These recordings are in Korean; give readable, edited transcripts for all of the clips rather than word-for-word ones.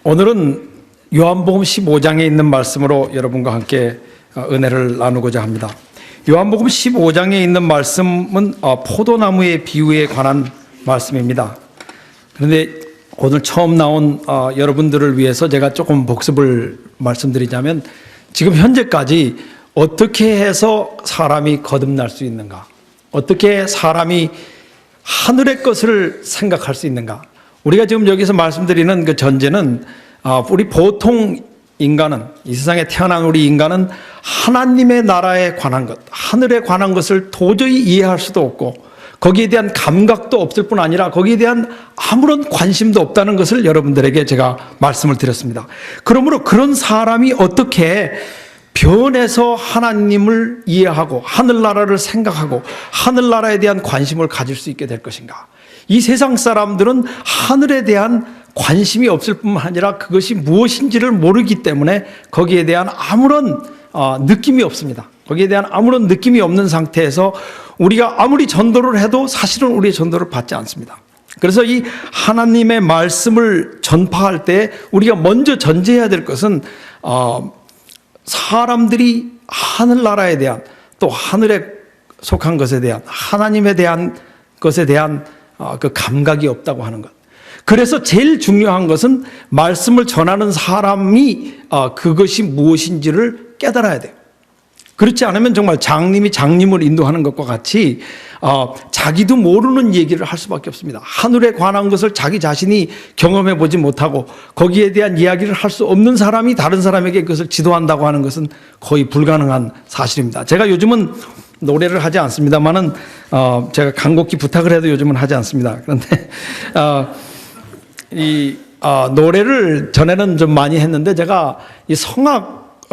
오늘은 요한복음 15장에 있는 말씀으로 여러분과 함께 은혜를 나누고자 합니다. 요한복음 15장에 있는 말씀은 포도나무의 비유에 관한 말씀입니다. 그런데 오늘 처음 나온 여러분들을 위해서 제가 조금 복습을 말씀드리자면, 지금 현재까지 어떻게 해서 사람이 거듭날 수 있는가, 어떻게 사람이 하늘의 것을 생각할 수 있는가. 우리가 지금 여기서 말씀드리는 그 전제는 우리 보통 인간은, 이 세상에 태어난 우리 인간은 하나님의 나라에 관한 것, 하늘에 관한 것을 도저히 이해할 수도 없고 거기에 대한 감각도 없을 뿐 아니라 거기에 대한 아무런 관심도 없다는 것을 여러분들에게 제가 말씀을 드렸습니다. 그러므로 그런 사람이 어떻게 변해서 하나님을 이해하고 하늘나라를 생각하고 하늘나라에 대한 관심을 가질 수 있게 될 것인가. 이 세상 사람들은 하늘에 대한 관심이 없을 뿐만 아니라 그것이 무엇인지를 모르기 때문에 거기에 대한 아무런 느낌이 없습니다. 거기에 대한 아무런 느낌이 없는 상태에서 우리가 아무리 전도를 해도 사실은 우리의 전도를 받지 않습니다. 그래서 이 하나님의 말씀을 전파할 때 우리가 먼저 전제해야 될 것은 사람들이 하늘나라에 대한, 또 하늘에 속한 것에 대한, 하나님에 대한 것에 대한 그 감각이 없다고 하는 것. 그래서 제일 중요한 것은 말씀을 전하는 사람이 그것이 무엇인지를 깨달아야 돼요. 그렇지 않으면 정말 장님이 장님을 인도하는 것과 같이 자기도 모르는 얘기를 할 수밖에 없습니다. 하늘에 관한 것을 자기 자신이 경험해 보지 못하고 거기에 대한 이야기를 할 수 없는 사람이 다른 사람에게 그것을 지도한다고 하는 것은 거의 불가능한 사실입니다. 제가 요즘은 노래를 하지 않습니다만은 제가 간곡히 부탁을 해도 요즘은 하지 않습니다. 그런데 노래를 전에는 좀 많이 했는데, 제가 이 성악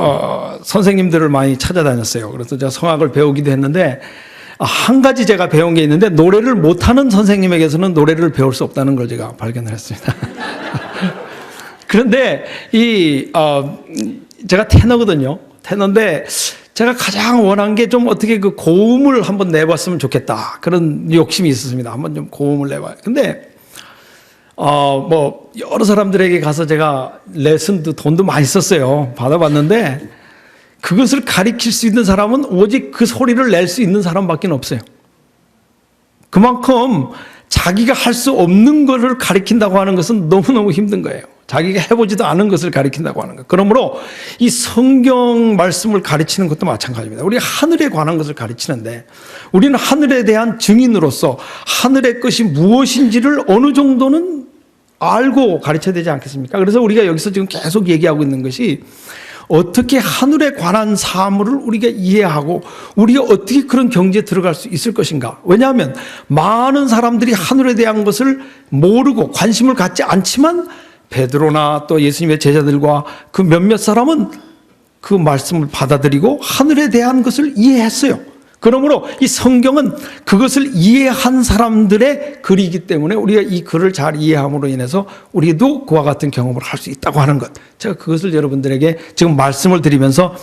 선생님들을 많이 찾아다녔어요. 그래서 제가 성악을 배우기도 했는데, 한 가지 제가 배운 게 있는데, 노래를 못하는 선생님에게서는 노래를 배울 수 없다는 걸 제가 발견을 했습니다. 그런데 제가 테너거든요. 테너인데 제가 가장 원한 게 좀 어떻게 그 고음을 한번 내봤으면 좋겠다, 그런 욕심이 있었습니다. 한번 좀 고음을 내봐요. 근데 여러 사람들에게 가서 제가 레슨도 돈도 많이 썼어요. 받아봤는데 그것을 가르칠 수 있는 사람은 오직 그 소리를 낼 수 있는 사람밖에 없어요. 그만큼 자기가 할 수 없는 것을 가르친다고 하는 것은 너무너무 힘든 거예요. 자기가 해보지도 않은 것을 가르친다고 하는 것. 그러므로 이 성경 말씀을 가르치는 것도 마찬가지입니다. 우리가 하늘에 관한 것을 가르치는데 우리는 하늘에 대한 증인으로서 하늘의 것이 무엇인지를 어느 정도는 알고 가르쳐야 되지 않겠습니까? 그래서 우리가 여기서 지금 계속 얘기하고 있는 것이, 어떻게 하늘에 관한 사물을 우리가 이해하고 우리가 어떻게 그런 경지에 들어갈 수 있을 것인가. 왜냐하면 많은 사람들이 하늘에 대한 것을 모르고 관심을 갖지 않지만 베드로나 또 예수님의 제자들과 그 몇몇 사람은 그 말씀을 받아들이고 하늘에 대한 것을 이해했어요. 그러므로 이 성경은 그것을 이해한 사람들의 글이기 때문에 우리가 이 글을 잘 이해함으로 인해서 우리도 그와 같은 경험을 할 수 있다고 하는 것. 제가 그것을 여러분들에게 지금 말씀을 드리면서,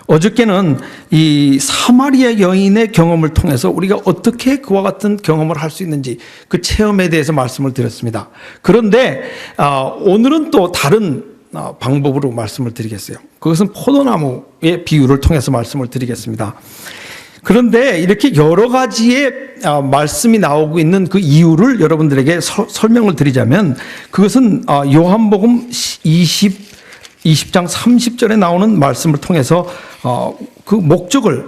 어저께는 이 사마리아 여인의 경험을 통해서 우리가 어떻게 그와 같은 경험을 할 수 있는지 그 체험에 대해서 말씀을 드렸습니다. 그런데 오늘은 또 다른 방법으로 말씀을 드리겠어요. 그것은 포도나무의 비유를 통해서 말씀을 드리겠습니다. 그런데 이렇게 여러 가지의 말씀이 나오고 있는 그 이유를 여러분들에게 설명을 드리자면, 그것은 요한복음 20장 30절에 나오는 말씀을 통해서 그 목적을,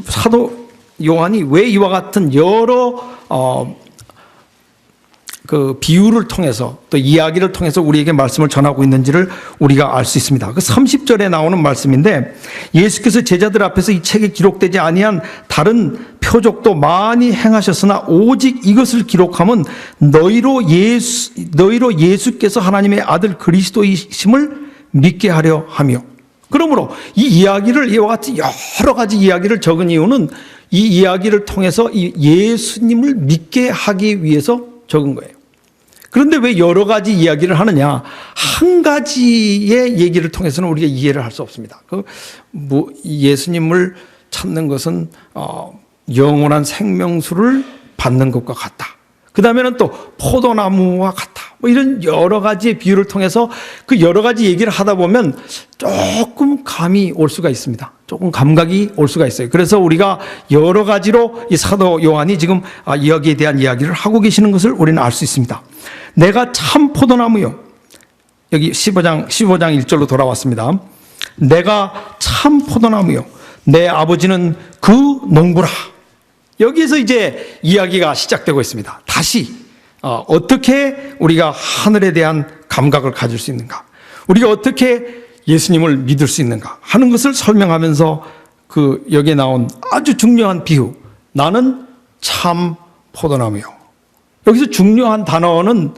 사도 요한이 왜 이와 같은 여러 그 비유를 통해서 또 이야기를 통해서 우리에게 말씀을 전하고 있는지를 우리가 알 수 있습니다. 그 30절에 나오는 말씀인데, 예수께서 제자들 앞에서 이 책에 기록되지 아니한 다른 표적도 많이 행하셨으나 오직 이것을 기록함은 너희로 예수께서 하나님의 아들 그리스도이심을 믿게 하려 하며. 그러므로 이 이야기를, 이와 같은 여러 가지 이야기를 적은 이유는 이 이야기를 통해서 이 예수님을 믿게 하기 위해서 적은 거예요. 그런데 왜 여러 가지 이야기를 하느냐? 한 가지의 얘기를 통해서는 우리가 이해를 할 수 없습니다. 예수님을 찾는 것은 영원한 생명수를 받는 것과 같다. 그 다음에는 또 포도나무와 같다. 뭐 이런 여러 가지의 비유를 통해서 그 여러 가지 얘기를 하다 보면 조금 감이 올 수가 있습니다. 조금 감각이 올 수가 있어요. 그래서 우리가 여러 가지로 이 사도 요한이 지금 여기에 대한 이야기를 하고 계시는 것을 우리는 알 수 있습니다. 내가 참 포도나무요. 여기 15장 1절로 돌아왔습니다. 내가 참 포도나무요. 내 아버지는 그 농부라. 여기에서 이제 이야기가 시작되고 있습니다. 다시 어떻게 우리가 하늘에 대한 감각을 가질 수 있는가, 우리가 어떻게 예수님을 믿을 수 있는가 하는 것을 설명하면서 그 여기에 나온 아주 중요한 비유, 나는 참 포도나무요. 여기서 중요한 단어는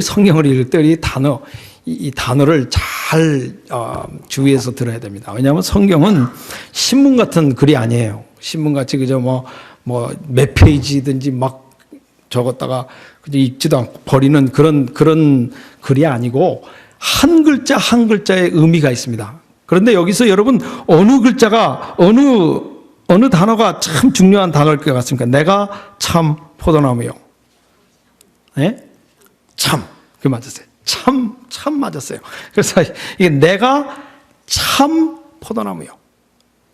성경을 읽을 때 이 단어를 잘 주의해서 들어야 됩니다. 왜냐하면 성경은 신문 같은 글이 아니에요. 신문같이 그저 몇 페이지든지 막 적었다가 읽지도 않고 버리는 그런 글이 아니고 한 글자 한 글자의 의미가 있습니다. 그런데 여기서 여러분 어느 글자가 어느 단어가 참 중요한 단어일 것 같습니까? 내가 참 포도나무요. 네? 참. 그 맞았어요. 참 맞았어요. 그래서 이게 내가 참 포도나무요.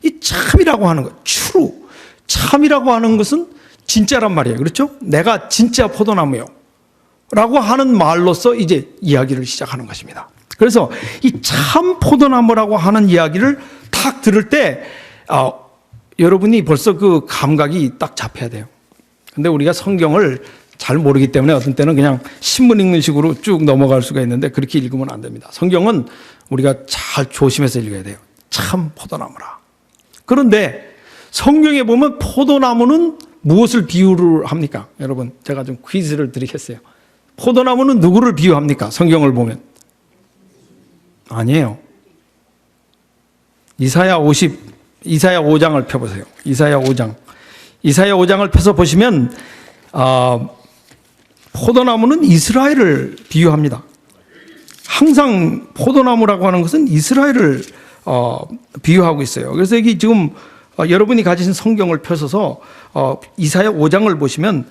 이 참이라고 하는 것, true. 참이라고 하는 것은 진짜란 말이에요. 그렇죠? 내가 진짜 포도나무요. 라고 하는 말로서 이제 이야기를 시작하는 것입니다. 그래서 이 참 포도나무라고 하는 이야기를 딱 들을 때, 여러분이 벌써 그 감각이 딱 잡혀야 돼요. 근데 우리가 성경을 잘 모르기 때문에 어떤 때는 그냥 신문 읽는 식으로 쭉 넘어갈 수가 있는데 그렇게 읽으면 안 됩니다. 성경은 우리가 잘 조심해서 읽어야 돼요. 참 포도나무라. 그런데 성경에 보면 포도나무는 무엇을 비유를 합니까? 여러분, 제가 좀 퀴즈를 드리겠어요. 포도나무는 누구를 비유합니까? 성경을 보면. 아니에요. 이사야 5장을 펴보세요. 이사야 5장을 펴서 보시면 포도나무는 이스라엘을 비유합니다. 항상 포도나무라고 하는 것은 이스라엘을 비유하고 있어요. 그래서 여기 지금 여러분이 가지신 성경을 펴서서 이사야 5장을 보시면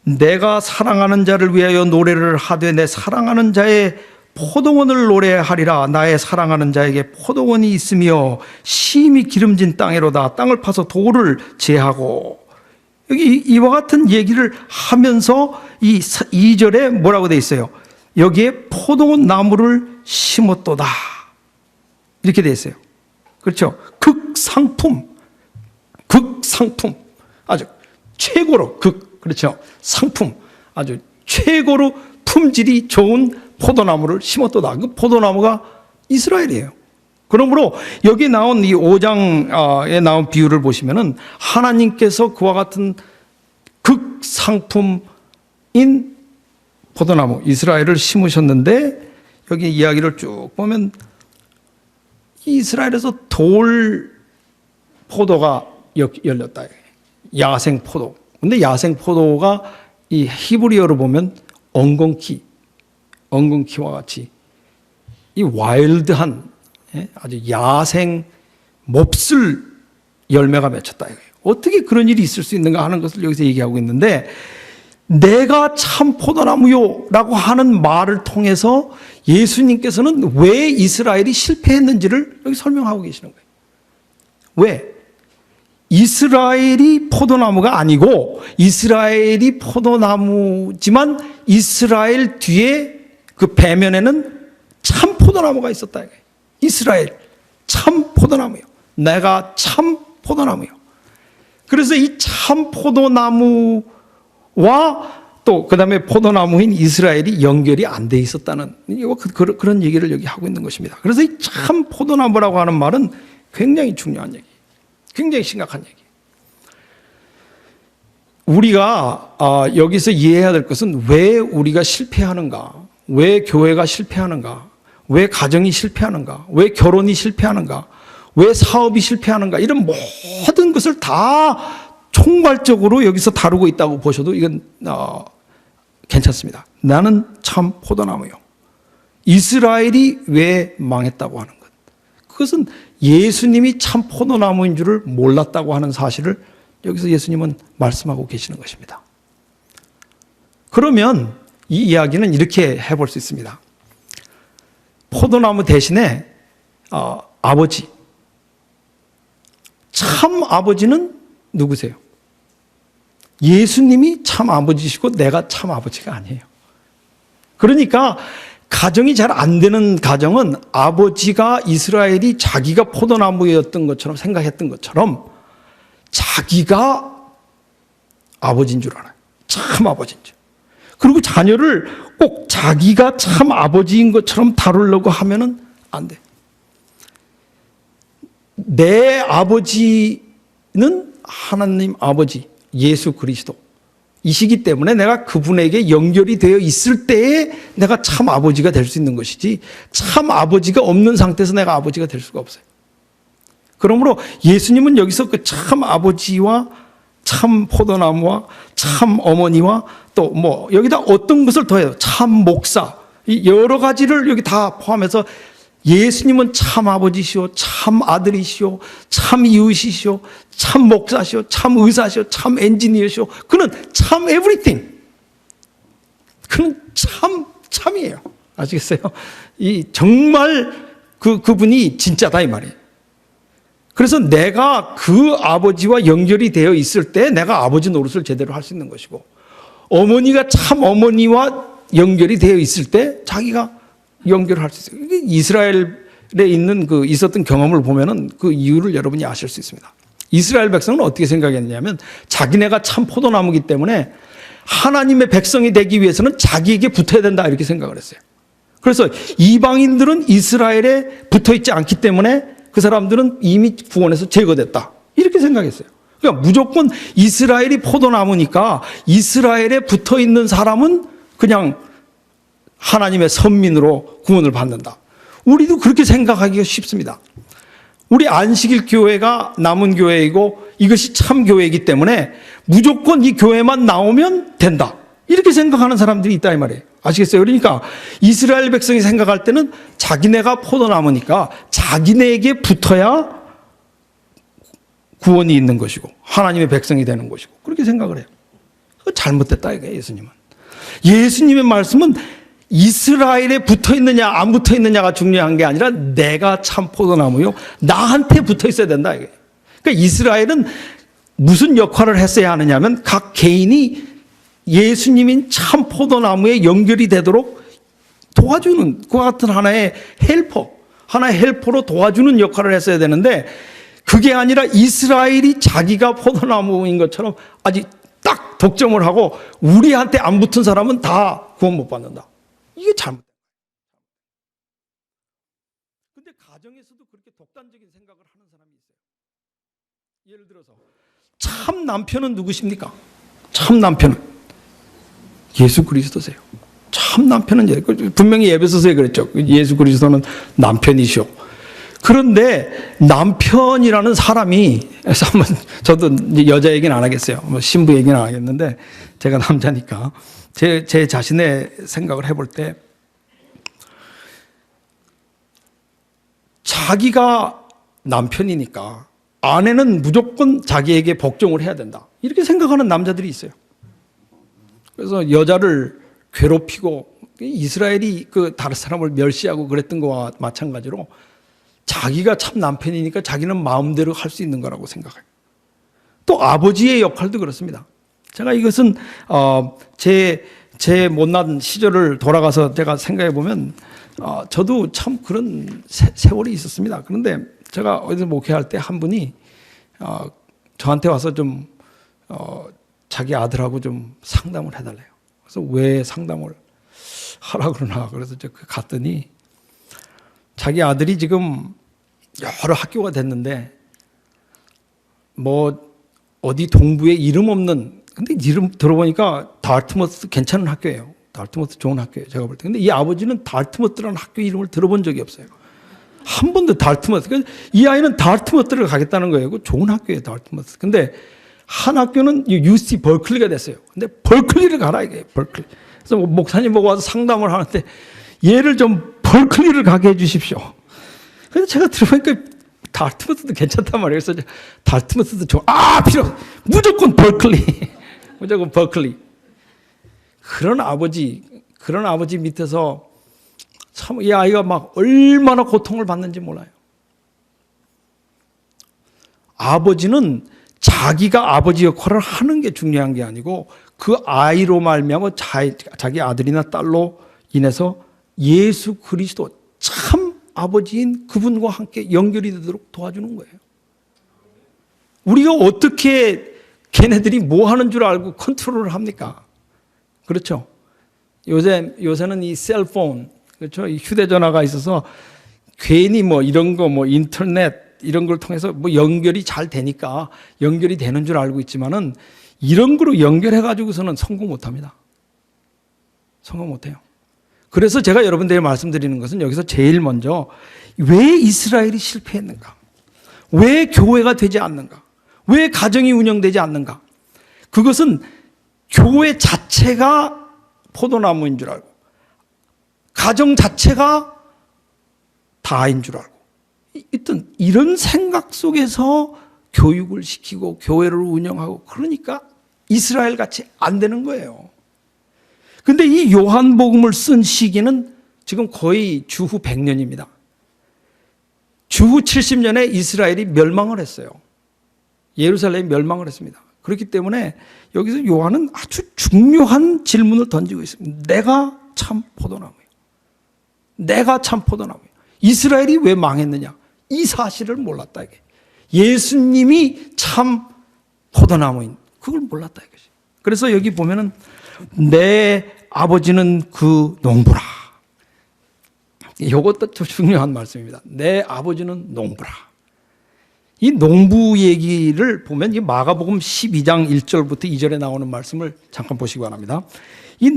내가 사랑하는 자를 위하여 노래를 하되 내 사랑하는 자의 포도원을 노래하리라. 나의 사랑하는 자에게 포도원이 있으며 심히 기름진 땅이로다. 땅을 파서 돌을 제하고, 여기 이와 같은 얘기를 하면서 이 2절에 뭐라고 돼 있어요? 여기에 포도원 나무를 심었도다. 이렇게 돼 있어요. 그렇죠? 극상품. 아주 최고로 그렇죠? 상품. 아주 최고로 품질이 좋은 포도나무를 심었도다. 그 포도나무가 이스라엘이에요. 그러므로 여기 나온 이 5장에 나온 비유를 보시면은 하나님께서 그와 같은 극상품인 포도나무 이스라엘을 심으셨는데, 여기 이야기를 쭉 보면 이스라엘에서 돌 포도가 열렸다. 야생 포도. 근데 야생 포도가 이 히브리어로 보면 엉겅퀴와 같이 이 와일드한 아주 야생 몹쓸 열매가 맺혔다. 어떻게 그런 일이 있을 수 있는가 하는 것을 여기서 얘기하고 있는데, 내가 참 포도나무요 라고 하는 말을 통해서 예수님께서는 왜 이스라엘이 실패했는지를 여기 설명하고 계시는 거예요. 왜? 이스라엘이 포도나무가 아니고 이스라엘이 포도나무지만 이스라엘 뒤에 그 배면에는 참 포도나무가 있었다. 이스라엘 참 포도나무요. 내가 참 포도나무요. 그래서 이 참 포도나무와 또 그다음에 포도나무인 이스라엘이 연결이 안 돼 있었다는 그런 얘기를 여기 하고 있는 것입니다. 그래서 이 참 포도나무라고 하는 말은 굉장히 중요한 얘기, 굉장히 심각한 얘기. 우리가 여기서 이해해야 될 것은 왜 우리가 실패하는가, 왜 교회가 실패하는가, 왜 가정이 실패하는가, 왜 결혼이 실패하는가, 왜 사업이 실패하는가, 이런 모든 것을 다 총괄적으로 여기서 다루고 있다고 보셔도 이건 괜찮습니다. 나는 참 포도나무요. 이스라엘이 왜 망했다고 하는 것, 그것은 예수님이 참 포도나무인 줄을 몰랐다고 하는 사실을 여기서 예수님은 말씀하고 계시는 것입니다. 그러면 이 이야기는 이렇게 해볼 수 있습니다. 포도나무 대신에 아버지, 참 아버지는 누구세요? 예수님이 참 아버지시고 내가 참 아버지가 아니에요. 그러니까 가정이 잘 안 되는 가정은 아버지가 이스라엘이 자기가 포도나무였던 것처럼 생각했던 것처럼 자기가 아버지인 줄 알아요. 참 아버지인 줄. 그리고 자녀를 꼭 자기가 참 아버지인 것처럼 다루려고 하면은 안 돼. 내 아버지는 하나님 아버지 예수 그리스도 이시기 때문에 내가 그분에게 연결이 되어 있을 때에 내가 참 아버지가 될 수 있는 것이지 참 아버지가 없는 상태에서 내가 아버지가 될 수가 없어요. 그러므로 예수님은 여기서 그 참 아버지와 참 포도나무와 참 어머니와 또 뭐 여기다 어떤 것을 더해요. 참 목사 이 여러 가지를 여기 다 포함해서 예수님은 참 아버지시오, 참 아들이시오, 참 이웃이시오, 참 목사시오, 참 의사시오, 참 엔지니어시오. 그는 참 everything. 그는 참이에요. 아시겠어요? 이 정말 그분이 진짜다 이 말이에요. 그래서 내가 그 아버지와 연결이 되어 있을 때 내가 아버지 노릇을 제대로 할 수 있는 것이고 어머니가 참 어머니와 연결이 되어 있을 때 자기가 연결을 할 수 있어요. 이스라엘에 있었던 경험을 보면은 그 이유를 여러분이 아실 수 있습니다. 이스라엘 백성은 어떻게 생각했냐면 자기네가 참 포도나무이기 때문에 하나님의 백성이 되기 위해서는 자기에게 붙어야 된다 이렇게 생각을 했어요. 그래서 이방인들은 이스라엘에 붙어 있지 않기 때문에 그 사람들은 이미 구원에서 제거됐다 이렇게 생각했어요. 그러니까 무조건 이스라엘이 포도나무니까 이스라엘에 붙어 있는 사람은 그냥 하나님의 선민으로 구원을 받는다. 우리도 그렇게 생각하기가 쉽습니다. 우리 안식일 교회가 남은 교회이고 이것이 참 교회이기 때문에 무조건 이 교회만 나오면 된다. 이렇게 생각하는 사람들이 있다 이 말이에요. 아시겠어요? 그러니까 이스라엘 백성이 생각할 때는 자기네가 포도나무니까 자기네에게 붙어야 구원이 있는 것이고 하나님의 백성이 되는 것이고 그렇게 생각을 해요. 잘못됐다 이거예요. 예수님의 말씀은 이스라엘에 붙어 있느냐 안 붙어 있느냐가 중요한 게 아니라 내가 참 포도나무요 나한테 붙어 있어야 된다 이게. 그러니까 이스라엘은 무슨 역할을 했어야 하느냐면 각 개인이 예수님인 참 포도나무에 연결이 되도록 도와주는 그와 같은 하나의 헬퍼로 도와주는 역할을 했어야 되는데 그게 아니라 이스라엘이 자기가 포도나무인 것처럼 아직 딱 독점을 하고 우리한테 안 붙은 사람은 다 구원 못 받는다. 이게 잘못된 거예요. 근데 가정에서도 그렇게 독단적인 생각을 하는 사람이 있어요. 예를 들어서 참 남편은 누구십니까? 참 남편은 예수 그리스도세요. 참 남편은 분명히 에베소서에 그랬죠. 예수 그리스도는 남편이시오. 그런데 남편이라는 사람이 한번 저도 여자 얘기는 안 하겠어요. 신부 얘기는 안 하겠는데 제가 남자니까 제 자신의 생각을 해볼 때 자기가 남편이니까 아내는 무조건 자기에게 복종을 해야 된다. 이렇게 생각하는 남자들이 있어요. 그래서 여자를 괴롭히고 이스라엘이 그 다른 사람을 멸시하고 그랬던 거와 마찬가지로 자기가 참 남편이니까 자기는 마음대로 할 수 있는 거라고 생각해요. 또 아버지의 역할도 그렇습니다. 제가 이것은 제 못난 시절을 돌아가서 제가 생각해 보면 저도 참 그런 세월이 있었습니다. 그런데 제가 어디서 목회할 때 한 분이 저한테 와서 좀 자기 아들하고 좀 상담을 해달래요. 그래서 왜 상담을 하라 그러나 그래서 제가 갔더니 자기 아들이 지금 여러 학교가 됐는데 뭐 어디 동부에 이름 없는 근데 이름 들어보니까 달트머스 괜찮은 학교예요. 달트머스 좋은 학교예요. 제가 볼 때. 근데 이 아버지는 달트머스라는 학교 이름을 들어본 적이 없어요. 한 번도 달트머스. 이 아이는 달트머스를 가겠다는 거예요. 좋은 학교예요. 달트머스. 근데 한 학교는 UC 벌클리가 됐어요. 근데 벌클리를 가라 이게 벌클리. 그래서 목사님 보고 와서 상담을 하는데 얘를 좀 벌클리를 가게 해 주십시오. 그래서 제가 들어보니까 달트머스도 괜찮단 말이에요. 그래서 달트머스도 좋아. 무조건 벌클리. 무조건 벌클리. 그런 아버지 밑에서 참 이 아이가 막 얼마나 고통을 받는지 몰라요. 아버지는 자기가 아버지 역할을 하는 게 중요한 게 아니고 그 아이로 말미암아 자기 아들이나 딸로 인해서 예수 그리스도 참 아버지인 그분과 함께 연결이 되도록 도와주는 거예요. 우리가 어떻게 걔네들이 뭐 하는 줄 알고 컨트롤을 합니까? 그렇죠? 요새는 이 셀폰, 그렇죠? 이 휴대전화가 있어서 괜히 뭐 이런 거 뭐 인터넷 이런 걸 통해서 뭐 연결이 잘 되니까 연결이 되는 줄 알고 있지만은 이런 거로 연결해 가지고서는 성공 못 합니다. 성공 못 해요. 그래서 제가 여러분들에게 말씀드리는 것은 여기서 제일 먼저 왜 이스라엘이 실패했는가? 왜 교회가 되지 않는가? 왜 가정이 운영되지 않는가? 그것은 교회 자체가 포도나무인 줄 알고 가정 자체가 다인 줄 알고 있던 이런 생각 속에서 교육을 시키고 교회를 운영하고 그러니까 이스라엘 같이 안 되는 거예요. 근데 이 요한복음을 쓴 시기는 지금 거의 주후 100년입니다. 주후 70년에 이스라엘이 멸망을 했어요. 예루살렘이 멸망을 했습니다. 그렇기 때문에 여기서 요한은 아주 중요한 질문을 던지고 있습니다. 내가 참 포도나무예요. 내가 참 포도나무예요. 이스라엘이 왜 망했느냐? 이 사실을 몰랐다 이게. 예수님이 참 포도나무인 그걸 몰랐다 이것이. 그래서 여기 보면은 내 아버지는 그 농부라. 이것도 중요한 말씀입니다. 내 아버지는 농부라. 이 농부 얘기를 보면 이 마가복음 12장 1절부터 2절에 나오는 말씀을 잠깐 보시기 바랍니다. 이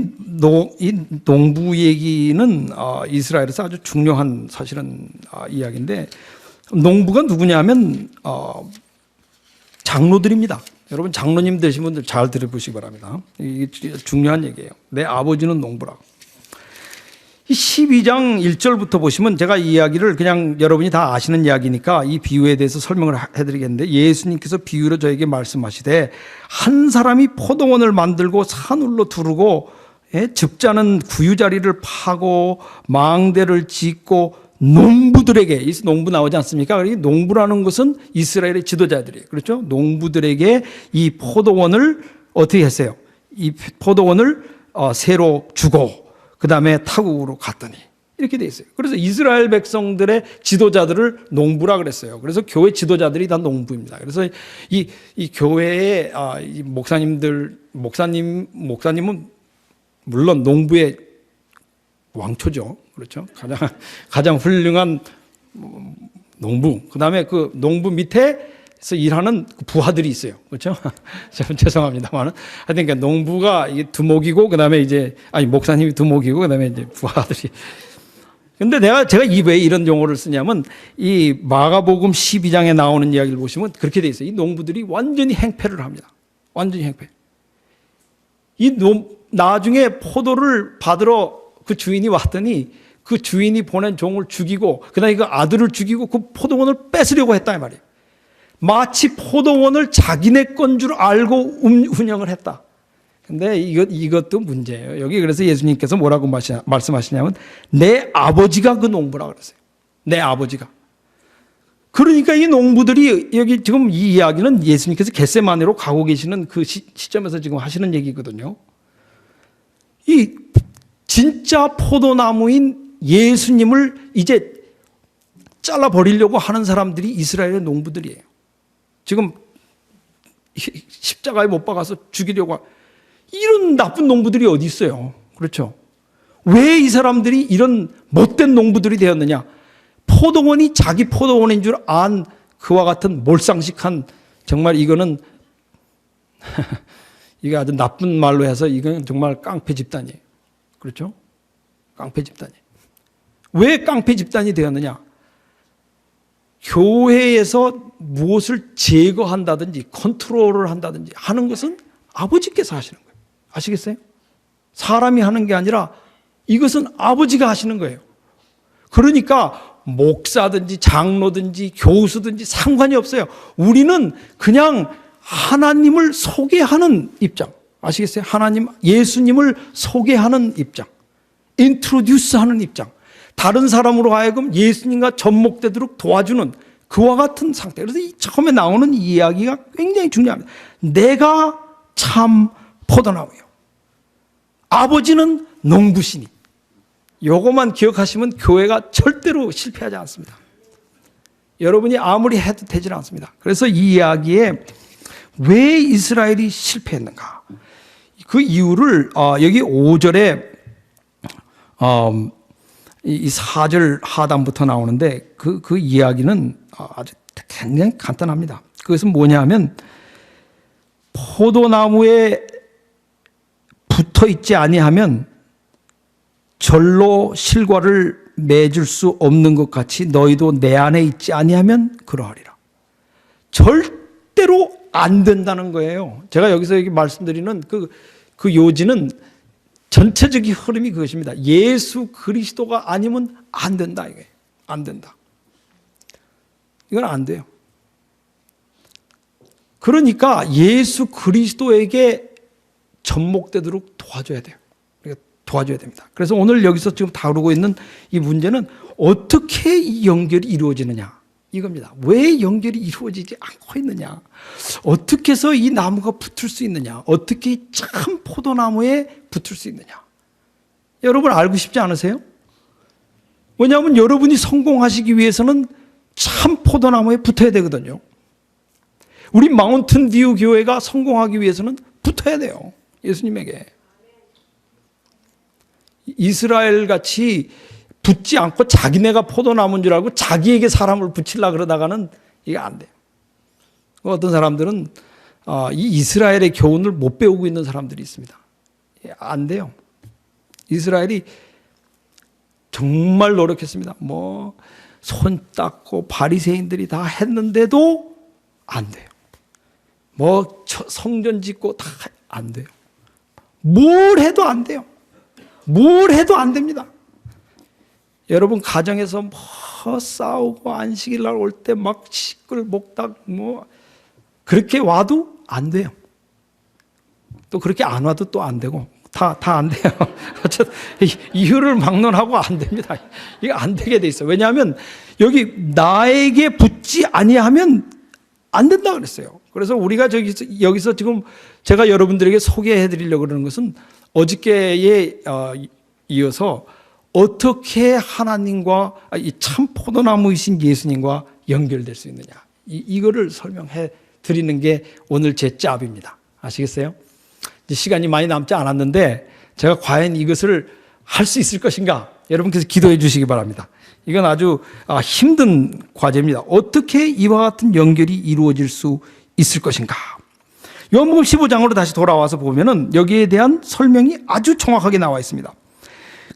농부 얘기는 이스라엘에서 아주 중요한 사실은 이야기인데 농부가 누구냐면 장로들입니다. 여러분 장로님 되신 분들 잘 들어보시기 바랍니다. 이게 중요한 얘기예요. 내 아버지는 농부라. 12장 1절부터 보시면 제가 이 이야기를 그냥 여러분이 다 아시는 이야기니까 이 비유에 대해서 설명을 해드리겠는데 예수님께서 비유로 저에게 말씀하시되 한 사람이 포도원을 만들고 산울로 두르고 즙자는 구유자리를 파고 망대를 짓고 농부들에게, 이 농부 나오지 않습니까? 농부라는 것은 이스라엘의 지도자들이에요. 그렇죠? 농부들에게 이 포도원을 어떻게 했어요? 이 포도원을 새로 주고 그 다음에 타국으로 갔더니 이렇게 돼 있어요. 그래서 이스라엘 백성들의 지도자들을 농부라 그랬어요. 그래서 교회 지도자들이 다 농부입니다. 그래서 이 교회의 이 목사님은 물론 농부의 왕초죠. 그렇죠? 가장 훌륭한 농부. 그 다음에 그 농부 밑에서 일하는 부하들이 있어요. 그렇죠? 죄송합니다만. 하여튼 그러니까 농부가 이게 두목이고, 그 다음에 목사님이 두목이고, 그 다음에 이제 부하들이. 근데 제가 왜 이런 용어를 쓰냐면, 이 마가복음 12장에 나오는 이야기를 보시면 그렇게 돼 있어요. 이 농부들이 완전히 행패를 합니다. 완전히 행패. 나중에 포도를 받으러 그 주인이 왔더니 그 주인이 보낸 종을 죽이고 그다음에 그 아들을 죽이고 그 포도원을 뺏으려고 했다 이 말이에요. 마치 포도원을 자기네 건 줄 알고 운영을 했다. 근데 이것도 문제예요. 여기 그래서 예수님께서 뭐라고 말씀하시냐면 내 아버지가 그 농부라 그랬어요. 내 아버지가. 그러니까 이 농부들이 여기 지금 이 이야기는 예수님께서 겟세마네로 가고 계시는 그 시점에서 지금 하시는 얘기거든요. 이 진짜 포도나무인 예수님을 이제 잘라버리려고 하는 사람들이 이스라엘의 농부들이에요. 지금 십자가에 못 박아서 죽이려고 이런 나쁜 농부들이 어디 있어요. 그렇죠? 왜 이 사람들이 이런 못된 농부들이 되었느냐? 포도원이 자기 포도원인 줄 안 그와 같은 몰상식한 정말 이거는 이게 아주 나쁜 말로 해서 이건 정말 깡패 집단이에요. 그렇죠? 깡패 집단이에요. 왜 깡패 집단이 되었느냐? 교회에서 무엇을 제거한다든지 컨트롤을 한다든지 하는 것은 아버지께서 하시는 거예요. 아시겠어요? 사람이 하는 게 아니라 이것은 아버지가 하시는 거예요. 그러니까 목사든지 장로든지 교수든지 상관이 없어요. 우리는 그냥 하나님을 소개하는 입장. 아시겠어요? 하나님, 예수님을 소개하는 입장, 인트로듀스 하는 입장, 다른 사람으로 하여금 예수님과 접목되도록 도와주는 그와 같은 상태. 그래서 처음에 나오는 이 이야기가 굉장히 중요합니다. 내가 참 포도나무요, 아버지는 농부시니. 요것만 기억하시면 교회가 절대로 실패하지 않습니다. 여러분이 아무리 해도 되질 않습니다. 그래서 이 이야기에 왜 이스라엘이 실패했는가, 그 이유를 여기 5절에 이 4절 하단부터 나오는데 그 이야기는 아주 굉장히 간단합니다. 그것은 뭐냐 하면, 포도나무에 붙어 있지 아니하면 절로 실과를 맺을 수 없는 것 같이 너희도 내 안에 있지 아니하면 그러하리라. 절대로 안 된다는 거예요. 제가 여기서 말씀드리는 그 요지는 전체적인 흐름이 그것입니다. 예수 그리스도가 아니면 안 된다, 이게. 안 된다. 이건 안 돼요. 그러니까 예수 그리스도에게 접목되도록 도와줘야 돼요. 도와줘야 됩니다. 그래서 오늘 여기서 지금 다루고 있는 이 문제는 어떻게 이 연결이 이루어지느냐, 이겁니다. 왜 연결이 이루어지지 않고 있느냐, 어떻게 해서 이 나무가 붙을 수 있느냐, 어떻게 참 포도나무에 붙을 수 있느냐. 여러분 알고 싶지 않으세요? 왜냐하면 여러분이 성공하시기 위해서는 참 포도나무에 붙어야 되거든요. 우리 마운튼 뷰 교회가 성공하기 위해서는 붙어야 돼요, 예수님에게. 이스라엘 같이 붙지 않고 자기네가 포도나무인 줄 알고 자기에게 사람을 붙이려고 그러다가는 이게 안 돼요. 어떤 사람들은 이 이스라엘의 교훈을 못 배우고 있는 사람들이 있습니다. 안 돼요. 이스라엘이 정말 노력했습니다. 손 닦고 바리새인들이 다 했는데도 안 돼요. 성전 짓고 다 안 돼요. 뭘 해도 안 돼요. 뭘 해도 안 됩니다. 여러분 가정에서 싸우고 안식일 날 올 때 막 시끌목닥 그렇게 와도 안 돼요. 또 그렇게 안 와도 또 안 되고 다 안 돼요. 어쨌든 이유를 막론하고 안 됩니다. 이거 안 되게 돼 있어요. 왜냐하면 여기 나에게 붙지 아니하면 안 된다 그랬어요. 그래서 우리가 여기서 지금 제가 여러분들에게 소개해 드리려고 그러는 것은 어저께에 이어서 어떻게 하나님과 이 참 포도나무이신 예수님과 연결될 수 있느냐, 이거를 설명해 드리는 게 오늘 제 짭입니다. 아시겠어요? 이제 시간이 많이 남지 않았는데 제가 과연 이것을 할 수 있을 것인가, 여러분께서 기도해 주시기 바랍니다. 이건 아주 힘든 과제입니다. 어떻게 이와 같은 연결이 이루어질 수 있을 것인가. 요한복음 15장으로 다시 돌아와서 보면은 여기에 대한 설명이 아주 정확하게 나와 있습니다.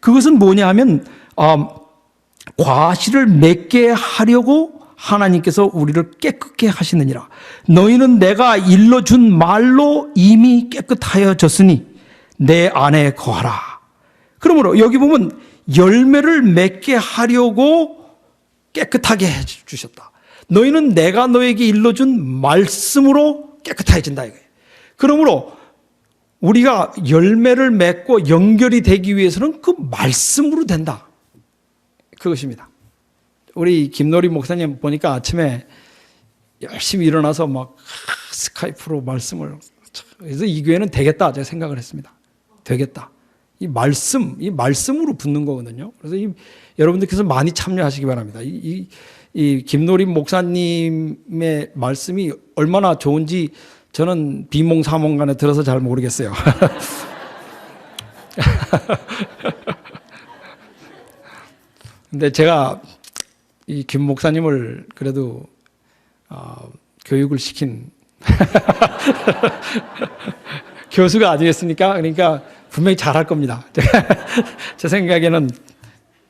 그것은 뭐냐 하면 과실을 맺게 하려고 하나님께서 우리를 깨끗게 하시느니라. 너희는 내가 일러준 말로 이미 깨끗하여졌으니 내 안에 거하라. 그러므로 여기 보면 열매를 맺게 하려고 깨끗하게 해주셨다. 너희는 내가 너에게 일러준 말씀으로 깨끗해진다 이거예요. 그러므로 우리가 열매를 맺고 연결이 되기 위해서는 그 말씀으로 된다, 그것입니다. 우리 김노리 목사님 보니까 아침에 열심히 일어나서 막 스카이프로 말씀을, 그래서 이 교회는 되겠다 제가 생각을 했습니다. 되겠다. 이 말씀으로 붙는 거거든요. 그래서 여러분들께서 많이 참여하시기 바랍니다. 이 김노리 목사님의 말씀이 얼마나 좋은지 저는 비몽사몽간에 들어서 잘 모르겠어요. 근데 제가 이 김 목사님을 그래도 교육을 시킨 교수가 아니겠습니까? 그러니까 분명히 잘할 겁니다. 제 생각에는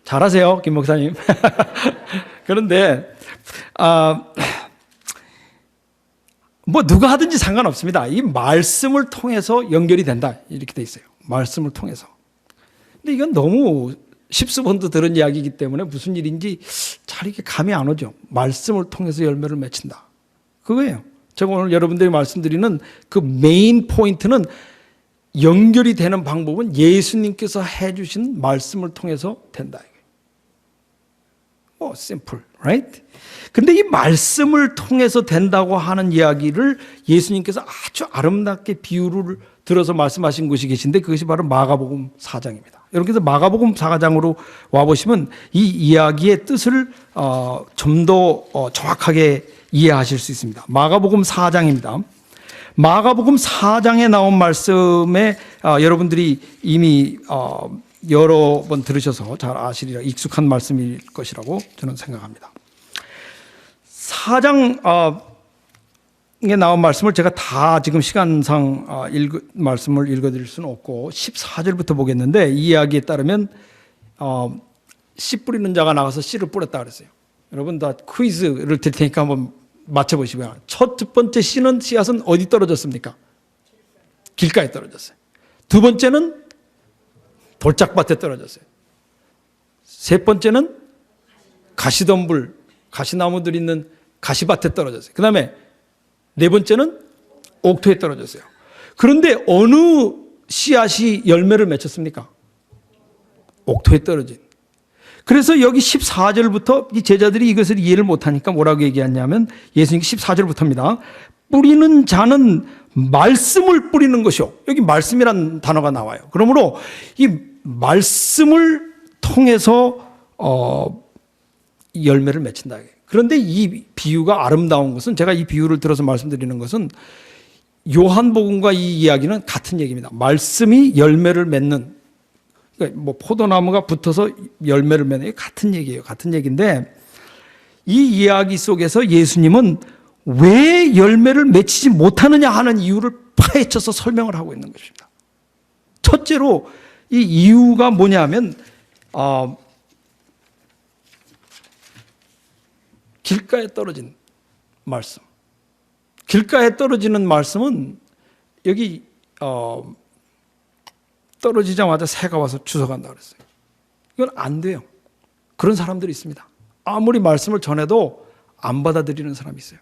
잘하세요, 김 목사님. 그런데 누가 하든지 상관없습니다. 이 말씀을 통해서 연결이 된다, 이렇게 돼 있어요. 말씀을 통해서. 근데 이건 너무 십수번도 들은 이야기이기 때문에 무슨 일인지 잘 이렇게 감이 안 오죠. 말씀을 통해서 열매를 맺힌다, 그거예요. 제가 오늘 여러분들이 말씀드리는 그 메인 포인트는 연결이 되는 방법은 예수님께서 해주신 말씀을 통해서 된다. simple, right? 근데 이 말씀을 통해서 된다고 하는 이야기를 예수님께서 아주 아름답게 비유를 들어서 말씀하신 곳이 계신데 그것이 바로 마가복음 4장입니다. 여러분께서 마가복음 4장으로 와보시면 이 이야기의 뜻을 좀 더 정확하게 이해하실 수 있습니다. 마가복음 4장입니다. 마가복음 4장에 나온 말씀에 여러분들이 이미 여러 번 들으셔서 잘 아시리라 익숙한 말씀일 것이라고 저는 생각합니다. 4장에 나온 말씀을 제가 다 지금 시간상 말씀을 읽어드릴 수는 없고 14절부터 보겠는데 이 이야기에 따르면 씨 뿌리는 자가 나가서 씨를 뿌렸다 그랬어요. 여러분 다 퀴즈를 드릴 테니까 한번 맞춰보시고요. 첫 번째 씨앗은 어디 떨어졌습니까? 길가에 떨어졌어요. 두 번째는 돌짝밭에 떨어졌어요. 세 번째는 가시덤불, 가시나무들 있는 가시밭에 떨어졌어요. 그 다음에 네 번째는 옥토에 떨어졌어요. 그런데 어느 씨앗이 열매를 맺혔습니까? 옥토에 떨어진. 그래서 여기 14절부터 이 제자들이 이것을 이해를 못하니까 뭐라고 얘기하냐면 예수님이 14절부터입니다. 뿌리는 자는 말씀을 뿌리는 것이요. 여기 말씀이란 단어가 나와요. 그러므로 이 말씀을 통해서 열매를 맺힌다. 그런데 이 비유가 아름다운 것은 제가 이 비유를 들어서 말씀드리는 것은 요한복음과 이 이야기는 같은 얘기입니다. 말씀이 열매를 맺는 그러니까 뭐 포도나무가 붙어서 열매를 맺는 같은 얘기예요. 같은 얘기인데 이 이야기 속에서 예수님은 왜 열매를 맺히지 못하느냐 하는 이유를 파헤쳐서 설명을 하고 있는 것입니다. 첫째로 이 이유가 뭐냐면 길가에 떨어진 말씀. 길가에 떨어지는 말씀은 여기 떨어지자마자 새가 와서 주워간다고 그랬어요. 이건 안 돼요. 그런 사람들이 있습니다. 아무리 말씀을 전해도 안 받아들이는 사람이 있어요.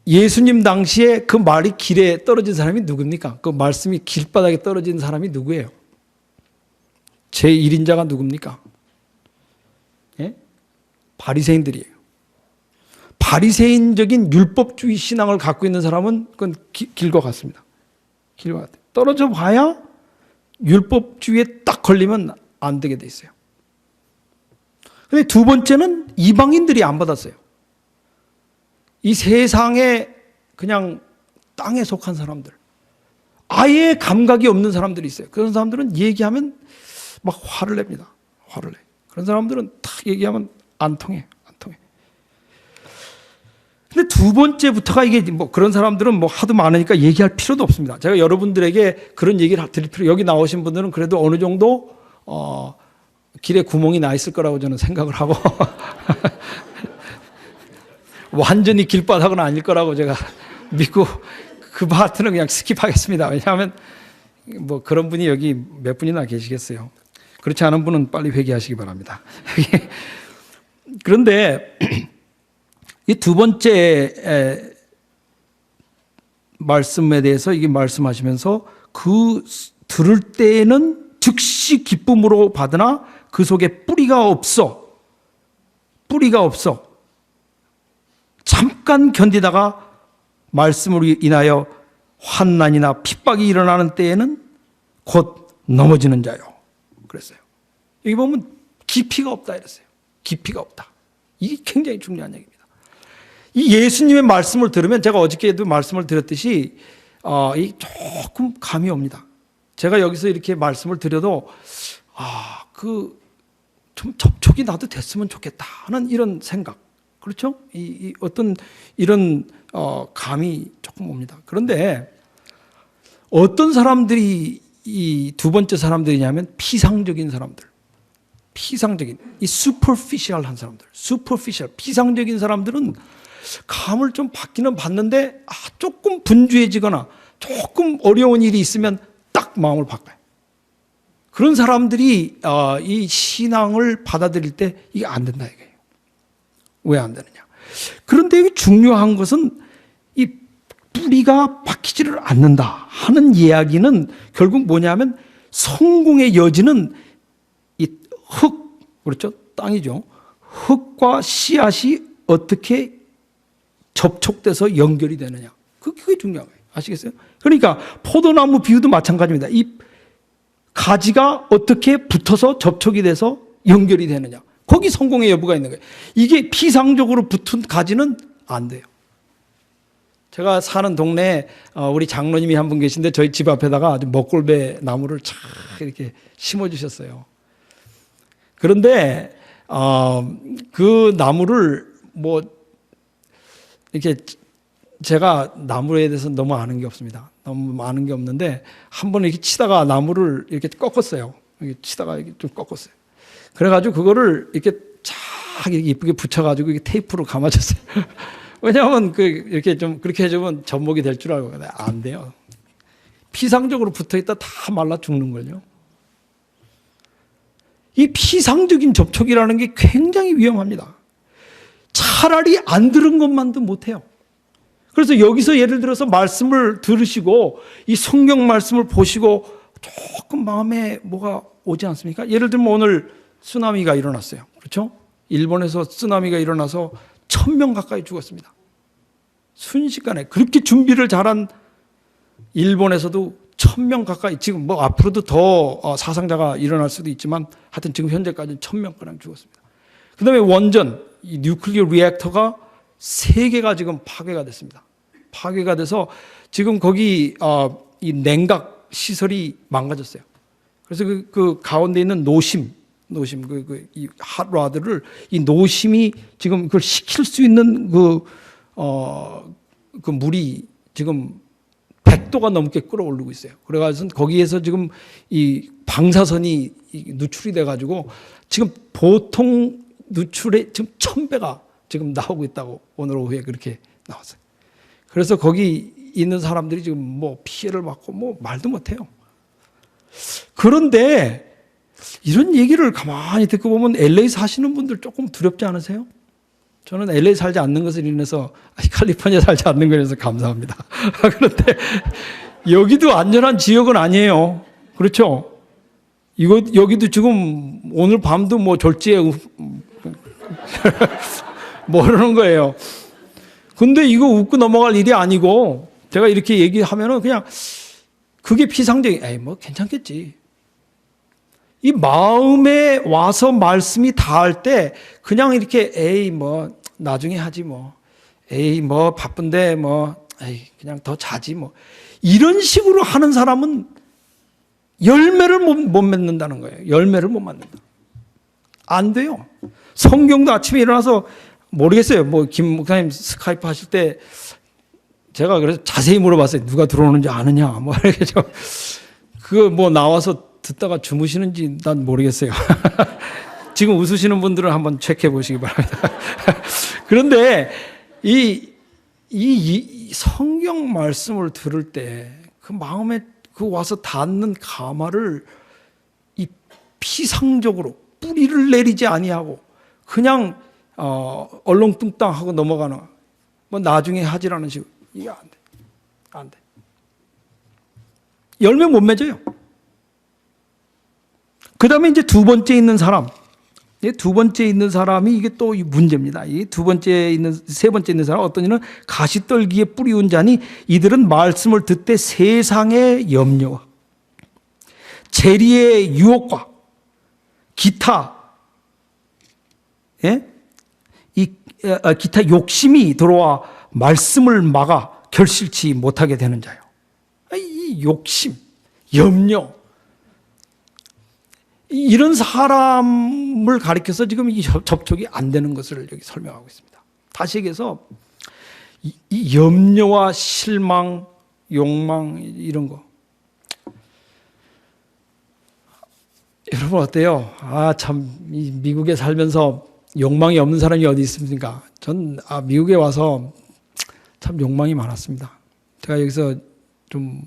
예수님 당시에 그 말이 길에 떨어진 사람이 누굽니까? 그 말씀이 길바닥에 떨어진 사람이 누구예요? 제1인자가 누굽니까? 예? 바리새인들이에요. 바리새인적인 율법주의 신앙을 갖고 있는 사람은 그건 길과 같습니다. 길과 같아요. 떨어져 봐야 율법주의에 딱 걸리면 안 되게 돼 있어요. 근데 두 번째는 이방인들이 안 받았어요. 이 세상에 그냥 땅에 속한 사람들, 아예 감각이 없는 사람들이 있어요. 그런 사람들은 얘기하면 막 화를 냅니다. 화를 내. 그런 사람들은 딱 얘기하면 안 통해. 근데 두 번째부터가 이게 뭐 그런 사람들은 뭐 하도 많으니까 얘기할 필요도 없습니다. 제가 여러분들에게 그런 얘기를 드릴 필요, 여기 나오신 분들은 그래도 어느 정도 길에 구멍이 나 있을 거라고 저는 생각을 하고 완전히 길바닥은 아닐 거라고 제가 믿고 그 파트는 그냥 스킵하겠습니다. 왜냐하면 뭐 그런 분이 여기 몇 분이나 계시겠어요. 그렇지 않은 분은 빨리 회개하시기 바랍니다. 그런데 이 두 번째 말씀에 대해서 이게 말씀하시면서 그 들을 때에는 즉시 기쁨으로 받으나 그 속에 뿌리가 없어. 잠깐 견디다가 말씀으로 인하여 환난이나 핍박이 일어나는 때에는 곧 넘어지는 자요. 그랬어요. 여기 보면 깊이가 없다 이랬어요. 깊이가 없다. 이게 굉장히 중요한 얘기입니다. 이 예수님의 말씀을 들으면 제가 어저께도 말씀을 드렸듯이 조금 감이 옵니다. 제가 여기서 이렇게 말씀을 드려도 좀 접촉이 나도 됐으면 좋겠다 하는 이런 생각, 그렇죠? 이 어떤 이런 감이 조금 옵니다. 그런데 어떤 사람들이 이 두 번째 사람들이냐면 피상적인 사람들, 이 superficial한 사람들, 피상적인 사람들은 감을 좀 받기는 받는데 조금 분주해지거나 조금 어려운 일이 있으면 딱 마음을 바꿔요. 그런 사람들이 이 신앙을 받아들일 때 이게 안 된다 이거예요. 왜 안 되느냐? 그런데 여기 중요한 것은 이 뿌리가 박히지를 않는다 하는 이야기는 결국 뭐냐면 성공의 여지는 이 흙, 그렇죠? 땅이죠. 흙과 씨앗이 어떻게 접촉돼서 연결이 되느냐. 그게 중요한 거예요. 아시겠어요? 그러니까 포도나무 비유도 마찬가지입니다. 이 가지가 어떻게 붙어서 접촉이 돼서 연결이 되느냐. 거기 성공의 여부가 있는 거예요. 이게 피상적으로 붙은 가지는 안 돼요. 제가 사는 동네에 우리 장로님이 한 분 계신데 저희 집 앞에다가 아주 먹골배 나무를 쫙 이렇게 심어주셨어요. 그런데 그 나무를 뭐 이렇게 제가 나무에 대해서 너무 아는 게 없습니다. 너무 아는 게 없는데 한 번 이렇게 치다가 나무를 이렇게 꺾었어요. 이렇게 치다가 이렇게 좀 꺾었어요. 그래가지고 그거를 이렇게 쫙 이쁘게 붙여가지고 이렇게 테이프로 감아줬어요. 왜냐하면 이렇게 좀 그렇게 해주면 접목이 될 줄 알고 안 돼요. 피상적으로 붙어있다 다 말라 죽는걸요. 이 피상적인 접촉이라는 게 굉장히 위험합니다. 차라리 안 들은 것만도 못해요. 그래서 여기서 예를 들어서 말씀을 들으시고 이 성경 말씀을 보시고 조금 마음에 뭐가 오지 않습니까? 예를 들면 오늘 쓰나미가 일어났어요. 그렇죠? 일본에서 쓰나미가 일어나서 1000명 가까이 죽었습니다. 순식간에 그렇게 준비를 잘한 일본에서도 1000명 가까이, 지금 뭐 앞으로도 더 사상자가 일어날 수도 있지만 하여튼 지금 현재까지는 1000명가량 죽었습니다. 그 다음에 원전, 이 뉴클리어 리액터가 3개가 지금 파괴가 됐습니다. 파괴가 돼서 지금 거기 이 냉각 시설이 망가졌어요. 그래서 그 가운데 있는 노심 이 핫라드를 이 노심이 지금 그걸 식힐 수 있는 그 물이 지금 100도가 넘게 끓어오르고 있어요. 그래가지고 거기에서 지금 이 방사선이 누출이 돼가지고 지금 보통 누출의 지금 1000배가 지금 나오고 있다고 오늘 오후에 그렇게 나왔어요. 그래서 거기 있는 사람들이 지금 뭐 피해를 받고 뭐 말도 못해요. 그런데 이런 얘기를 가만히 듣고 보면 LA 사시는 분들 조금 두렵지 않으세요? 저는 LA 살지 않는 것을 인해서 캘리포니아 살지 않는 것에 대해서 감사합니다. 그런데 여기도 안전한 지역은 아니에요. 그렇죠? 여기도 지금 오늘 밤도 뭐 졸지에 모르는 거예요. 근데 이거 웃고 넘어갈 일이 아니고 제가 이렇게 얘기하면은 그냥 그게 피상적인, 에이 뭐 괜찮겠지. 이 마음에 와서 말씀이 닿을 때 그냥 이렇게 에이 뭐 나중에 하지 뭐, 에이 뭐 바쁜데 뭐, 에이 그냥 더 자지 뭐, 이런 식으로 하는 사람은 열매를 못 맺는다는 거예요. 열매를 못 맺는다. 안 돼요. 성경도 아침에 일어나서 모르겠어요. 뭐 김 목사님 스카이프 하실 때 제가 그래서 자세히 물어봤어요. 누가 들어오는지 아느냐? 뭐 이렇게 그거 뭐 나와서 듣다가 주무시는지 난 모르겠어요. 지금 웃으시는 분들은 한번 체크해 보시기 바랍니다. 그런데 이 성경 말씀을 들을 때 그 마음에 그 와서 닿는 가마를 이 피상적으로 뿌리를 내리지 아니하고 그냥 얼렁뚱땅하고 넘어가는, 뭐 나중에 하지라는 식으로, 이게 안 돼. 안 돼. 열매 못 맺어요. 그 다음에 이제 두 번째 있는 사람. 두 번째 있는 사람이 이게 또 문제입니다. 세 번째 있는 사람, 어떤 이는 가시떨기에 뿌리운 자니 이들은 말씀을 듣되 세상의 염려와 재리의 유혹과 기타, 기타 욕심이 들어와 말씀을 막아 결실치 못하게 되는 자요. 이 욕심, 염려, 이런 사람을 가리켜서 지금 이 접촉이 안 되는 것을 여기 설명하고 있습니다. 다시 얘기해서 이 염려와 실망, 욕망 이런 거. 여러분 어때요? 참 미국에 살면서 욕망이 없는 사람이 어디 있습니까? 전 미국에 와서 참 욕망이 많았습니다. 제가 여기서 좀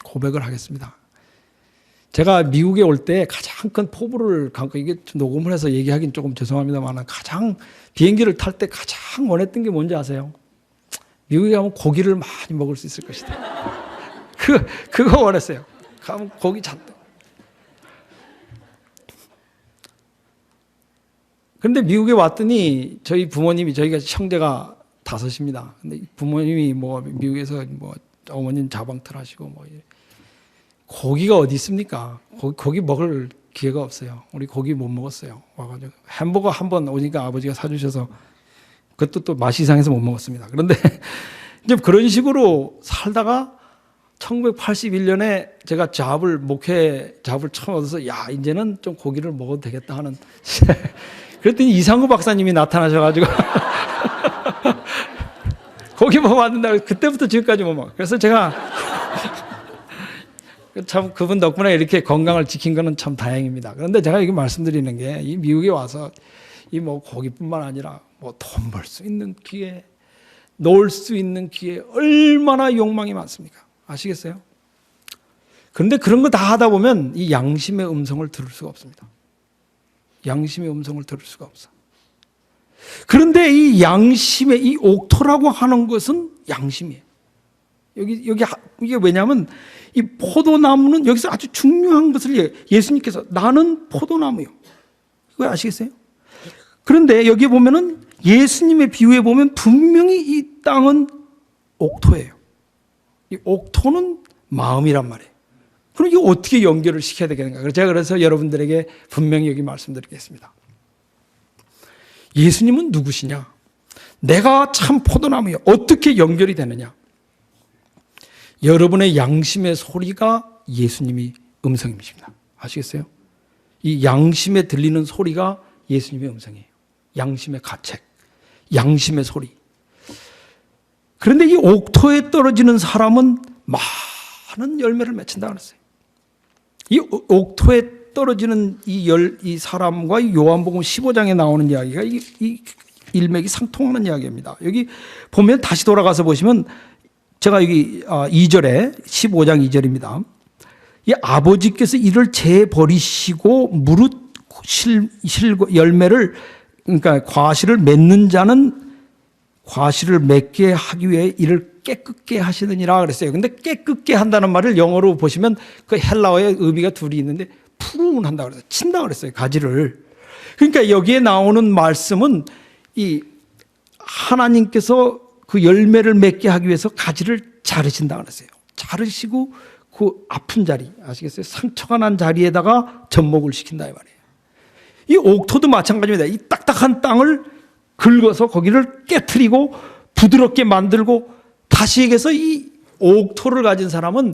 고백을 하겠습니다. 제가 미국에 올 때 가장 큰 포부를 감고, 이게 녹음을 해서 얘기하긴 조금 죄송합니다만, 가장 비행기를 탈 때 가장 원했던 게 뭔지 아세요? 미국에 가면 고기를 많이 먹을 수 있을 것이다. 그거 원했어요. 가면 고기 잔뜩. 그런데 미국에 왔더니 저희 부모님이, 저희가 형제가 5입니다. 근데 부모님이 뭐 미국에서 뭐 어머니는 자방틀 하시고 뭐 고기가 어디 있습니까? 고기 먹을 기회가 없어요. 우리 고기 못 먹었어요. 와가지고 햄버거 한 번 오니까 아버지가 사주셔서 그것도 또 맛이 이상해서 못 먹었습니다. 그런데 이제 그런 식으로 살다가 1981년에 제가 목회 잡을 처음 얻어서 야, 이제는 좀 고기를 먹어도 되겠다 하는 그랬더니 이상구 박사님이 나타나셔가지고 고기 먹으면 안 된다고 그때부터 지금까지 못 먹어. 그래서 제가 참 그분 덕분에 이렇게 건강을 지킨 거는 참 다행입니다. 그런데 제가 이거 말씀드리는 게 이 미국에 와서 이 뭐 고기뿐만 아니라 뭐 돈 벌 수 있는 기회, 놀 수 있는 기회 얼마나 욕망이 많습니까? 아시겠어요? 그런데 그런 거 다 하다 보면 이 양심의 음성을 들을 수가 없습니다. 양심의 음성을 들을 수가 없어. 그런데 이 양심의 이 옥토라고 하는 것은 양심이에요. 이게 왜냐하면 이 포도나무는 여기서 아주 중요한 것을 예수님께서 나는 포도나무요. 이거 아시겠어요? 그런데 여기 보면은 예수님의 비유에 보면 분명히 이 땅은 옥토예요. 이 옥토는 마음이란 말이에요. 그럼 이거 어떻게 연결을 시켜야 되겠는가? 제가 그래서 여러분들에게 분명히 여기 말씀드리겠습니다. 예수님은 누구시냐? 내가 참 포도나무요. 어떻게 연결이 되느냐? 여러분의 양심의 소리가 예수님이 음성이십니다. 아시겠어요? 이 양심에 들리는 소리가 예수님의 음성이에요. 양심의 가책, 양심의 소리. 그런데 이 옥토에 떨어지는 사람은 많은 열매를 맺힌다 그랬어요. 이 옥토에 떨어지는 이 사람과 이 요한복음 15장에 나오는 이야기가 이 일맥이 상통하는 이야기입니다. 여기 보면 다시 돌아가서 보시면 제가 여기 2절에 15장 2절입니다. 이 아버지께서 이를 재버리시고 무릇 열매를 그러니까 과실을 맺는 자는 과실을 맺게 하기 위해 이를 깨끗게 하시느니라 그랬어요. 근데 깨끗게 한다는 말을 영어로 보시면 그 헬라어의 의미가 둘이 있는데 푸른한다 그랬어요. 친다 그랬어요. 가지를. 그러니까 여기에 나오는 말씀은 이 하나님께서 그 열매를 맺게 하기 위해서 가지를 자르신다 그랬어요. 자르시고 그 아픈 자리 아시겠어요? 상처가 난 자리에다가 접목을 시킨다 이 말이에요. 이 옥토도 마찬가지입니다. 이 딱딱한 땅을 긁어서 거기를 깨트리고 부드럽게 만들고 다시 얘기해서 이 옥토를 가진 사람은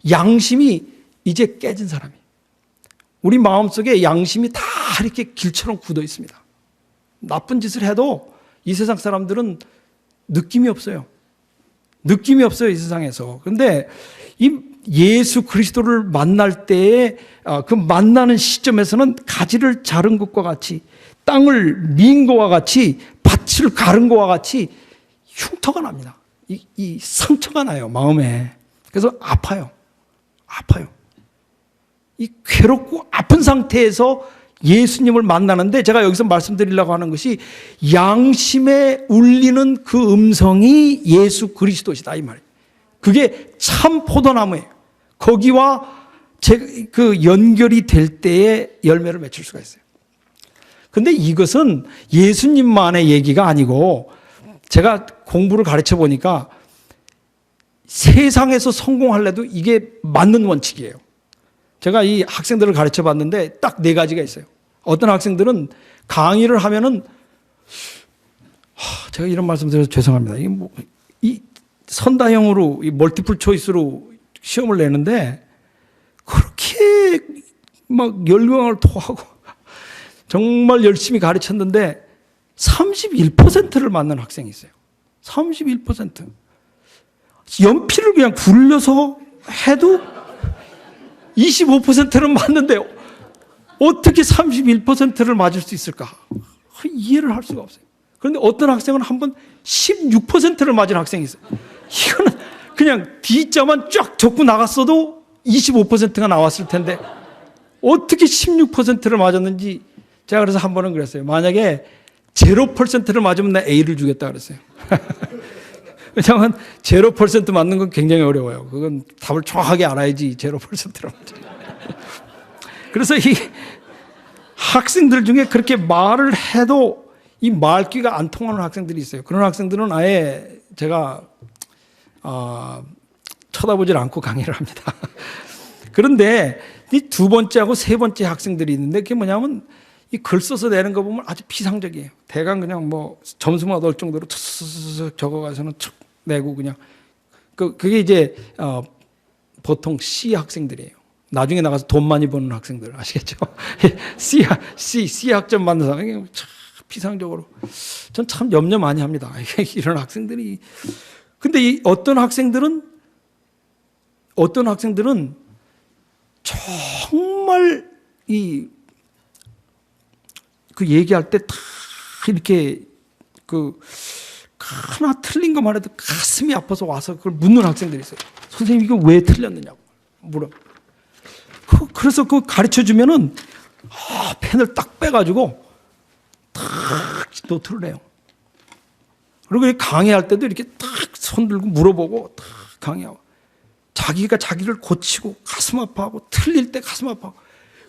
양심이 이제 깨진 사람이에요. 우리 마음속에 양심이 다 이렇게 길처럼 굳어 있습니다. 나쁜 짓을 해도 이 세상 사람들은 느낌이 없어요. 느낌이 없어요, 이 세상에서. 그런데 이 예수 그리스도를 만날 때에 그 만나는 시점에서는 가지를 자른 것과 같이 땅을 민 것과 같이 밭을 가른 것과 같이 흉터가 납니다. 이 상처가 나요, 마음에. 그래서 아파요. 이 괴롭고 아픈 상태에서 예수님을 만나는데 제가 여기서 말씀드리려고 하는 것이 양심에 울리는 그 음성이 예수 그리스도시다 이 말이에요. 그게 참 포도나무예요. 거기와 그 연결이 될 때에 열매를 맺힐 수가 있어요. 그런데 이것은 예수님만의 얘기가 아니고 제가 공부를 가르쳐 보니까 세상에서 성공하려도 이게 맞는 원칙이에요. 제가 이 학생들을 가르쳐 봤는데 딱 4가지가 있어요. 어떤 학생들은 강의를 하면은 제가 이런 말씀 드려서 죄송합니다. 이 선다형으로 이 멀티플 초이스로 시험을 내는데 그렇게 막 열광을 토하고 정말 열심히 가르쳤는데 31%를 맞는 학생이 있어요. 31%. 연필을 그냥 굴려서 해도 25%는 맞는데 어떻게 31%를 맞을 수 있을까? 이해를 할 수가 없어요. 그런데 어떤 학생은 한번 16%를 맞은 학생이 있어요. 이거는 그냥 D자만 쫙 적고 나갔어도 25%가 나왔을 텐데 어떻게 16%를 맞았는지 제가 그래서 한 번은 그랬어요. 만약에 0%를 맞으면 나 A를 주겠다 그랬어요. 왜냐하면 0% 맞는 건 굉장히 어려워요. 그건 답을 정확하게 알아야지 0%라고. 그래서 이 학생들 중에 그렇게 말을 해도 이 말귀가 안 통하는 학생들이 있어요. 그런 학생들은 아예 제가 쳐다보질 않고 강의를 합니다. 그런데 이 두 번째하고 세 번째 학생들이 있는데 그게 뭐냐면 이 글 써서 내는 거 보면 아주 피상적이에요. 대강 그냥 뭐 점수만 얻을 정도로 툭툭 적어가서는 툭 내고 그냥 그게 이제 보통 C 학생들이에요. 나중에 나가서 돈 많이 버는 학생들 아시겠죠? C 학점 받는 사람이 참 피상적으로 전 참 염려 많이 합니다. 이런 학생들이. 근데 이 어떤 학생들은 정말 그 얘기할 때 다 이렇게 하나 틀린 것만 해도 가슴이 아파서 와서 그걸 묻는 학생들이 있어요. 선생님 이거 왜 틀렸느냐고 물어. 그래서 그 가르쳐 주면은 펜을 딱 빼가지고 딱 노트를 내요. 그리고 강의할 때도 이렇게 딱 손 들고 물어보고 딱 강의하고 자기가 자기를 고치고 가슴 아파하고 틀릴 때 가슴 아파하고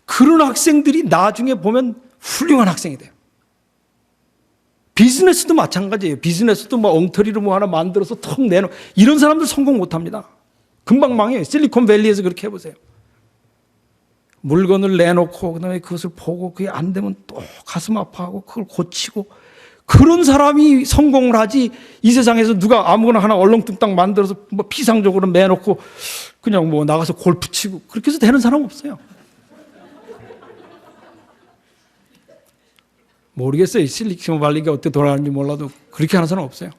그런 학생들이 나중에 보면 훌륭한 학생이 돼요. 비즈니스도 마찬가지예요. 비즈니스도 뭐 엉터리로 뭐 하나 만들어서 턱 내놓은 이런 사람들 성공 못합니다. 금방 망해요. 실리콘밸리에서 그렇게 해보세요. 물건을 내놓고 그다음에 그것을 보고 그게 안 되면 또 가슴 아파하고 그걸 고치고 그런 사람이 성공을 하지 이 세상에서 누가 아무거나 하나 얼렁뚱땅 만들어서 뭐 피상적으로 내놓고 그냥 뭐 나가서 골프 치고 그렇게 해서 되는 사람 없어요. 모르겠어요. 실리콘밸리가 어떻게 돌아가는지 몰라도 그렇게 하는 사람 없어요.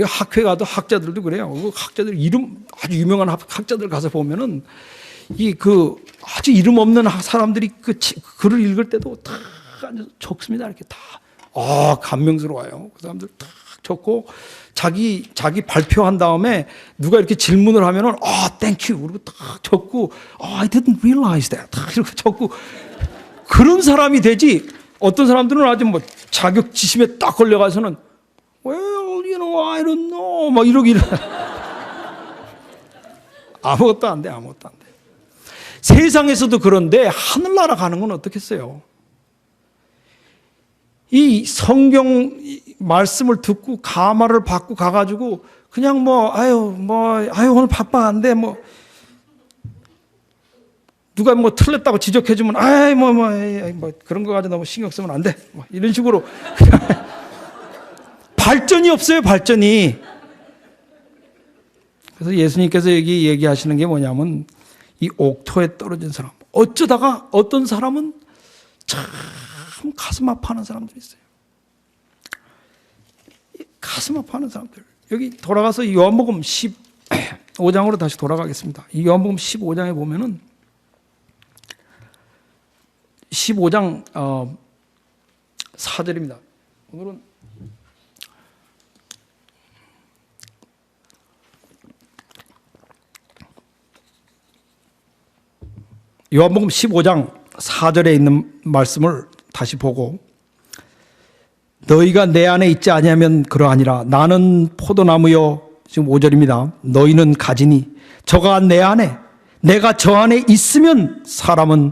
학회 가도 학자들도 그래요. 학자들 이름 아주 유명한 학자들 가서 보면은 아주 이름 없는 사람들이 글을 읽을 때도 다 앉아서 적습니다. 이렇게 다. 감명스러워요. 그 사람들 딱 적고 자기 발표한 다음에 누가 이렇게 질문을 하면은 땡큐 그리고 딱 적고 I didn't realize that 딱 이렇게 적고 그런 사람이 되지. 어떤 사람들은 아주 뭐 자격지심에 딱 걸려가서는 well, I don't know 막 이러기를 아무것도 안 돼. 세상에서도 그런데 하늘나라 가는 건 어떻겠어요? 이 성경 말씀을 듣고 감화를 받고 가가지고 그냥 오늘 바빠 안 돼 누가 틀렸다고 지적해주면 그런 거 가지고 너무 신경 쓰면 안 돼 이런 식으로 발전이 없어요. 발전이. 그래서 예수님께서 여기 얘기하시는 게 뭐냐면 이 옥토에 떨어진 사람 어쩌다가 어떤 사람은 참 가슴 아파하는 사람들이 있어요. 가슴 아파하는 사람들. 여기 돌아가서 요한복음 15장으로 다시 돌아가겠습니다. 이 요한복음 15장에 보면은 15장 4절입니다. 오늘은 요한복음 15장 4절에 있는 말씀을 다시 보고 너희가 내 안에 있지 아니하면 그러하니라. 나는 포도나무요. 지금 5절입니다. 너희는 가지니 저가 내 안에 내가 저 안에 있으면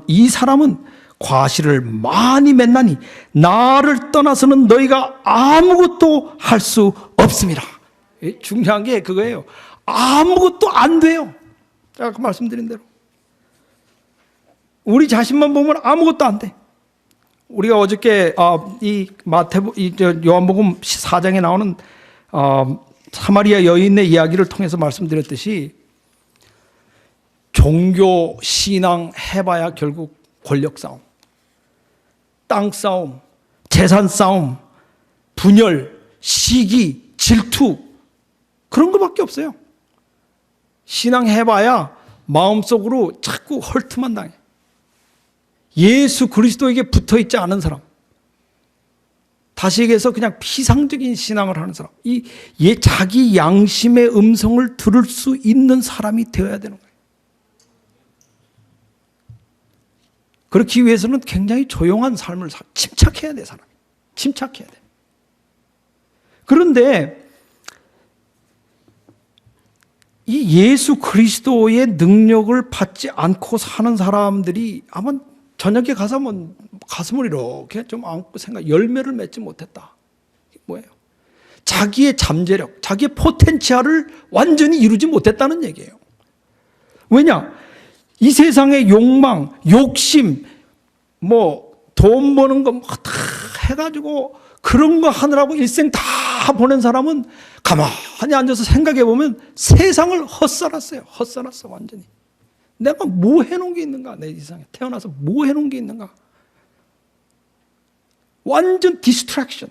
이 사람은 과실을 많이 맺나니 나를 떠나서는 너희가 아무것도 할 수 없습니다. 중요한 게 그거예요. 아무것도 안 돼요. 제가 아까 말씀드린 대로 우리 자신만 보면 아무것도 안 돼. 우리가 어저께 요한복음 4장에 나오는 사마리아 여인의 이야기를 통해서 말씀드렸듯이 종교 신앙 해봐야 결국 권력 싸움, 땅 싸움, 재산 싸움, 분열, 시기, 질투 그런 것밖에 없어요. 신앙 해봐야 마음속으로 자꾸 헐트만 당해. 예수 그리스도에게 붙어있지 않은 사람, 다시 얘기해서 그냥 피상적인 신앙을 하는 사람, 자기 양심의 음성을 들을 수 있는 사람이 되어야 되는 거예요. 그렇기 위해서는 굉장히 조용한 삶을 침착해야 돼. 사람이 침착해야 돼. 그런데 이 예수 그리스도의 능력을 받지 않고 사는 사람들이 아마 저녁에 가서 한번 가슴을 이렇게 좀 안고 열매를 맺지 못했다. 뭐예요? 자기의 잠재력, 자기의 포텐ци얼을 완전히 이루지 못했다는 얘기예요. 왜냐? 이 세상의 욕망, 욕심, 돈 버는 거 다 해가지고 그런 거 하느라고 일생 다 보낸 사람은 가만히 앉아서 생각해 보면 세상을 헛살았어요. 헛살았어, 완전히. 내가 뭐 해놓은 게 있는가? 내 세상에 태어나서 뭐 해놓은 게 있는가? 완전 디스트랙션.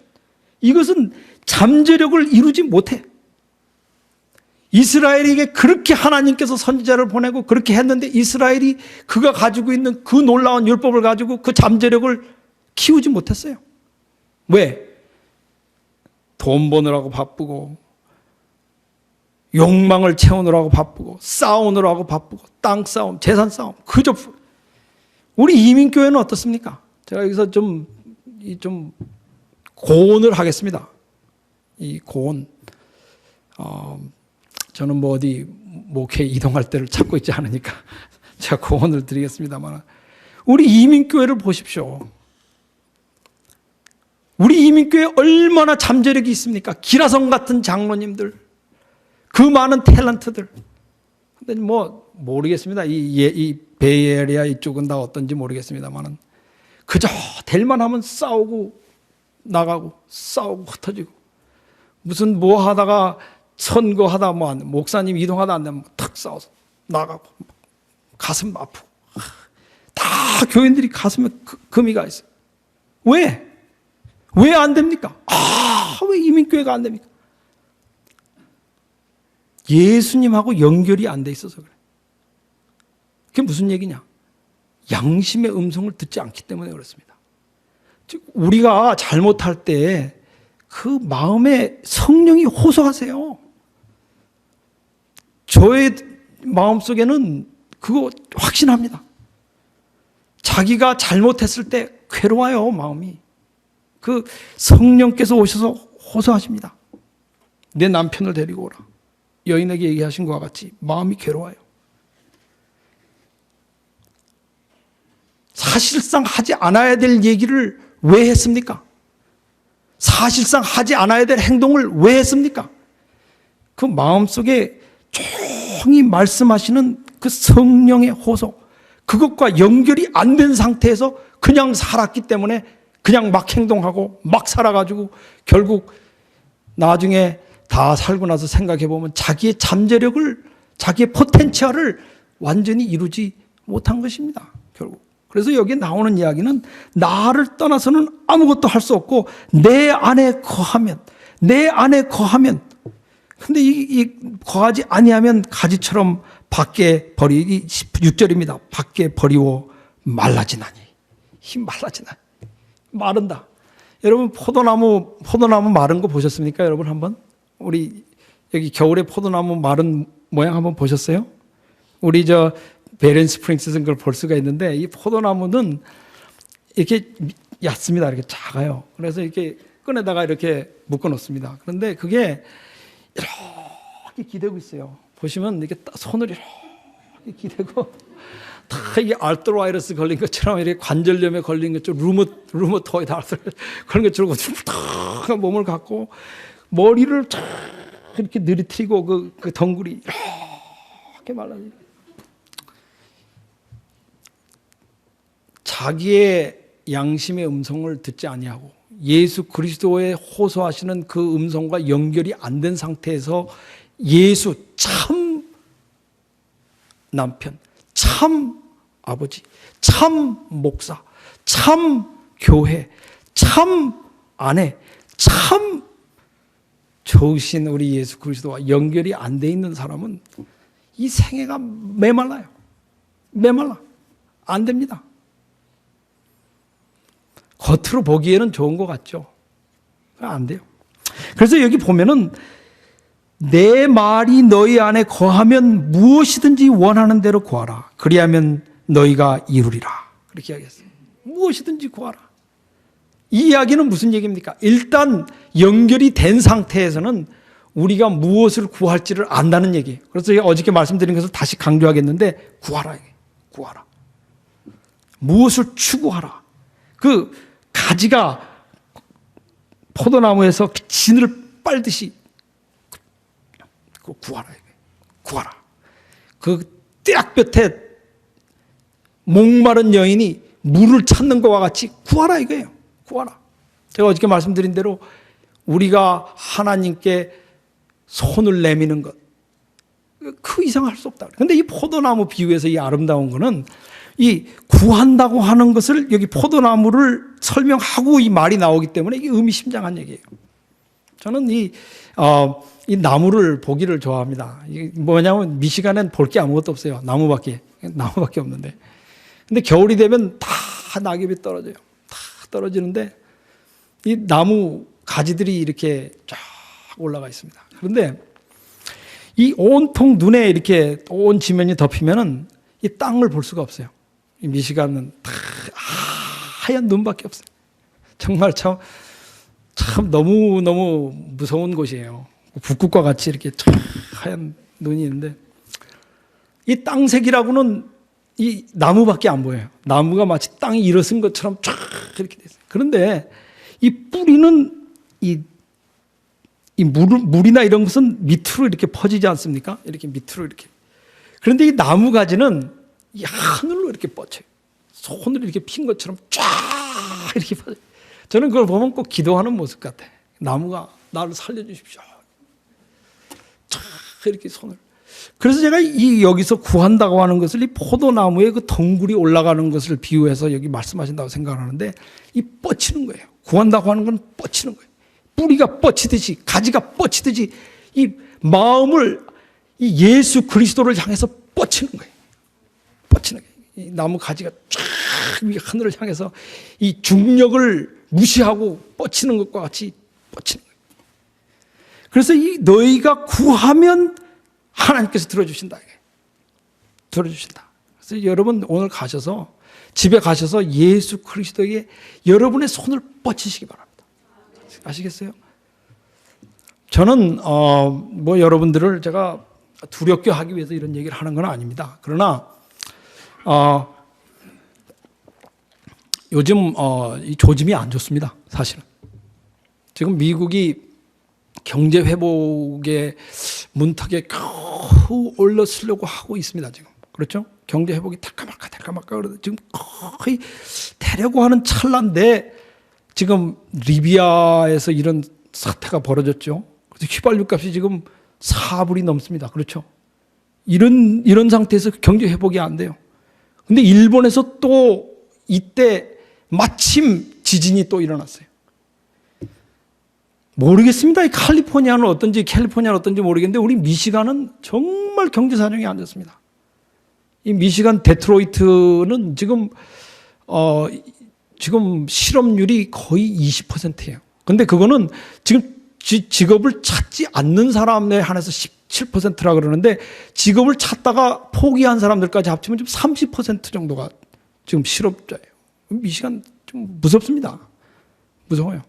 이것은 잠재력을 이루지 못해. 이스라엘에게 그렇게 하나님께서 선지자를 보내고 그렇게 했는데 이스라엘이 그가 가지고 있는 그 놀라운 율법을 가지고 그 잠재력을 키우지 못했어요. 왜? 돈 버느라고 바쁘고 욕망을 채우느라고 바쁘고 싸우느라고 바쁘고 땅 싸움, 재산 싸움. 그저 우리 이민교회는 어떻습니까? 제가 여기서 좀 고언을 하겠습니다. 이 고언. 저는 어디 목회 이동할 때를 찾고 있지 않으니까 제가 고언을 드리겠습니다만 우리 이민교회를 보십시오. 우리 이민교회에 얼마나 잠재력이 있습니까? 기라성 같은 장로님들, 그 많은 탤런트들. 근데 모르겠습니다. 이 베이에리아 이쪽은 다 어떤지 모르겠습니다만은 그저 될만 하면 싸우고 나가고 싸우고 흩어지고 무슨 하다가 선거하다 목사님 이동하다 안 되면 탁 싸워서 나가고 가슴 아프고 다 교인들이 가슴에 금이 가 있어요. 왜? 왜 안 됩니까? 왜 이민교회가 안 됩니까? 예수님하고 연결이 안 돼 있어서 그래. 그게 무슨 얘기냐? 양심의 음성을 듣지 않기 때문에 그렇습니다. 즉 우리가 잘못할 때 그 마음에 성령이 호소하세요. 저의 마음속에는 그거 확신합니다. 자기가 잘못했을 때 괴로워요, 마음이. 그 성령께서 오셔서 호소하십니다. 내 남편을 데리고 오라. 여인에게 얘기하신 것과 같이 마음이 괴로워요. 사실상 하지 않아야 될 얘기를 왜 했습니까? 사실상 하지 않아야 될 행동을 왜 했습니까? 그 마음속에 조용히 말씀하시는 그 성령의 호소, 그것과 연결이 안 된 상태에서 그냥 살았기 때문에 그냥 막 행동하고 막 살아가지고 결국 나중에 다 살고 나서 생각해 보면 자기의 잠재력을, 자기의 포텐ци얼을 완전히 이루지 못한 것입니다, 결국. 그래서 여기에 나오는 이야기는 나를 떠나서는 아무것도 할 수 없고 내 안에 거하면, 내 안에 거하면, 근데 이 거하지 아니하면 가지처럼 밖에 버리기 6절입니다. 밖에 버리고 말라지나니. 힘 말라지나니. 마른다. 여러분 포도나무 마른 거 보셨습니까? 여러분 한번? 우리 여기 겨울에 포도나무 마른 모양 한번 보셨어요? 우리 베렌 스프링스에서 그걸 볼 수가 있는데 이 포도나무는 이렇게 얕습니다. 이렇게 작아요. 그래서 이렇게 끈에다가 이렇게 묶어 놓습니다. 그런데 그게 이렇게 기대고 있어요. 보시면 이렇게 손을 이렇게 기대고 다 이게 알트로바이러스 걸린 것처럼 이렇게 관절염에 걸린 것처럼 루머토이드 아르트라이티스 그런 것처럼 탁 몸을 갖고 머리를 탁 이렇게 느리트리고 그 덩굴이 이렇게 말라요. 자기의 양심의 음성을 듣지 아니하고 예수 그리스도의 호소하시는 그 음성과 연결이 안 된 상태에서 예수 참 남편, 참 아버지, 참 목사, 참 교회, 참 아내, 참 좋으신 우리 예수 그리스도와 연결이 안 돼 있는 사람은 이 생애가 메말라요. 메말라. 안 됩니다. 겉으로 보기에는 좋은 것 같죠. 안 돼요. 그래서 여기 보면은 내 말이 너희 안에 거하면 무엇이든지 원하는 대로 구하라. 그리하면 너희가 이루리라. 그렇게 이야기했어요. 무엇이든지 구하라. 이 이야기는 무슨 얘기입니까? 일단 연결이 된 상태에서는 우리가 무엇을 구할지를 안다는 얘기예요. 그래서 제가 어저께 말씀드린 것을 다시 강조하겠는데 구하라. 구하라. 무엇을 추구하라. 그 가지가 포도나무에서 진을 빨듯이 구하라. 구하라. 그 떼약볕에 목마른 여인이 물을 찾는 것과 같이 구하라 이거예요. 구하라. 제가 어저께 말씀드린 대로 우리가 하나님께 손을 내미는 것, 그 이상 할 수 없다. 그런데 이 포도나무 비유에서 이 아름다운 거는 이 구한다고 하는 것을 여기 포도나무를 설명하고 이 말이 나오기 때문에 이게 의미심장한 얘기예요. 저는 이 나무를 보기를 좋아합니다. 이게 뭐냐면 미시간엔 볼 게 아무것도 없어요. 나무밖에 없는데. 근데 겨울이 되면 다 낙엽이 떨어져요. 다 떨어지는데 이 나무 가지들이 이렇게 쫙 올라가 있습니다. 그런데 이 온통 눈에 이렇게 온 지면이 덮이면은 이 땅을 볼 수가 없어요. 이 미시간은 다 하얀 눈밖에 없어요. 정말 참 너무 무서운 곳이에요. 북극과 같이 이렇게 하얀 눈이 있는데 이 땅색이라고는 이 나무밖에 안 보여요. 나무가 마치 땅이 일어선 것처럼 쫙 이렇게 돼 있어요. 그런데 이 뿌리는 이 물이나 이런 것은 밑으로 이렇게 퍼지지 않습니까? 이렇게 밑으로 이렇게. 그런데 이 나무 가지는 이 하늘로 이렇게 뻗쳐요. 손을 이렇게 핀 것처럼 쫙 이렇게 퍼져요. 저는 그걸 보면 꼭 기도하는 모습 같아. 나무가 나를 살려주십시오. 쫙 이렇게 손을. 그래서 제가 여기서 구한다고 하는 것을 이 포도나무의 그 덩굴이 올라가는 것을 비유해서 여기 말씀하신다고 생각하는데 이 뻗치는 거예요. 구한다고 하는 건 뻗치는 거예요. 뿌리가 뻗치듯이 가지가 뻗치듯이 이 마음을 이 예수 그리스도를 향해서 뻗치는 거예요. 뻗치는 거예요. 이 나무 가지가 쫙 하늘을 향해서 이 중력을 무시하고 뻗치는 것과 같이 뻗치는 거예요. 그래서 이 너희가 구하면 하나님께서 들어주신다. 들어주신다. 그래서 여러분 오늘 가셔서 집에 가셔서 예수 그리스도에게 여러분의 손을 뻗치시기 바랍니다. 아시겠어요? 저는 뭐 여러분들을 제가 두렵게 하기 위해서 이런 얘기를 하는 건 아닙니다. 그러나 요즘 이 조짐이 안 좋습니다. 사실은 지금 미국이 경제 회복의 문턱에 겨우 올라서려고 하고 있습니다. 지금 그렇죠? 경제 회복이 탈까말까 그러다 지금 거의 되려고 하는 찰나인데 지금 리비아에서 이런 사태가 벌어졌죠. 그래서 휘발유 값이 지금 4불이 넘습니다. 그렇죠? 이런 상태에서 경제 회복이 안 돼요. 근데 일본에서 또 이때 마침 지진이 또 일어났어요. 모르겠습니다. 이 캘리포니아는 어떤지 모르겠는데 우리 미시간은 정말 경제 사정이 안 좋습니다. 이 미시간 데트로이트는 지금 실업률이 거의 20%예요. 근데 그거는 지금 직업을 찾지 않는 사람에 한해서 17%라 그러는데 직업을 찾다가 포기한 사람들까지 합치면 좀 30% 정도가 지금 실업자예요. 미시간 좀 무섭습니다. 무서워요.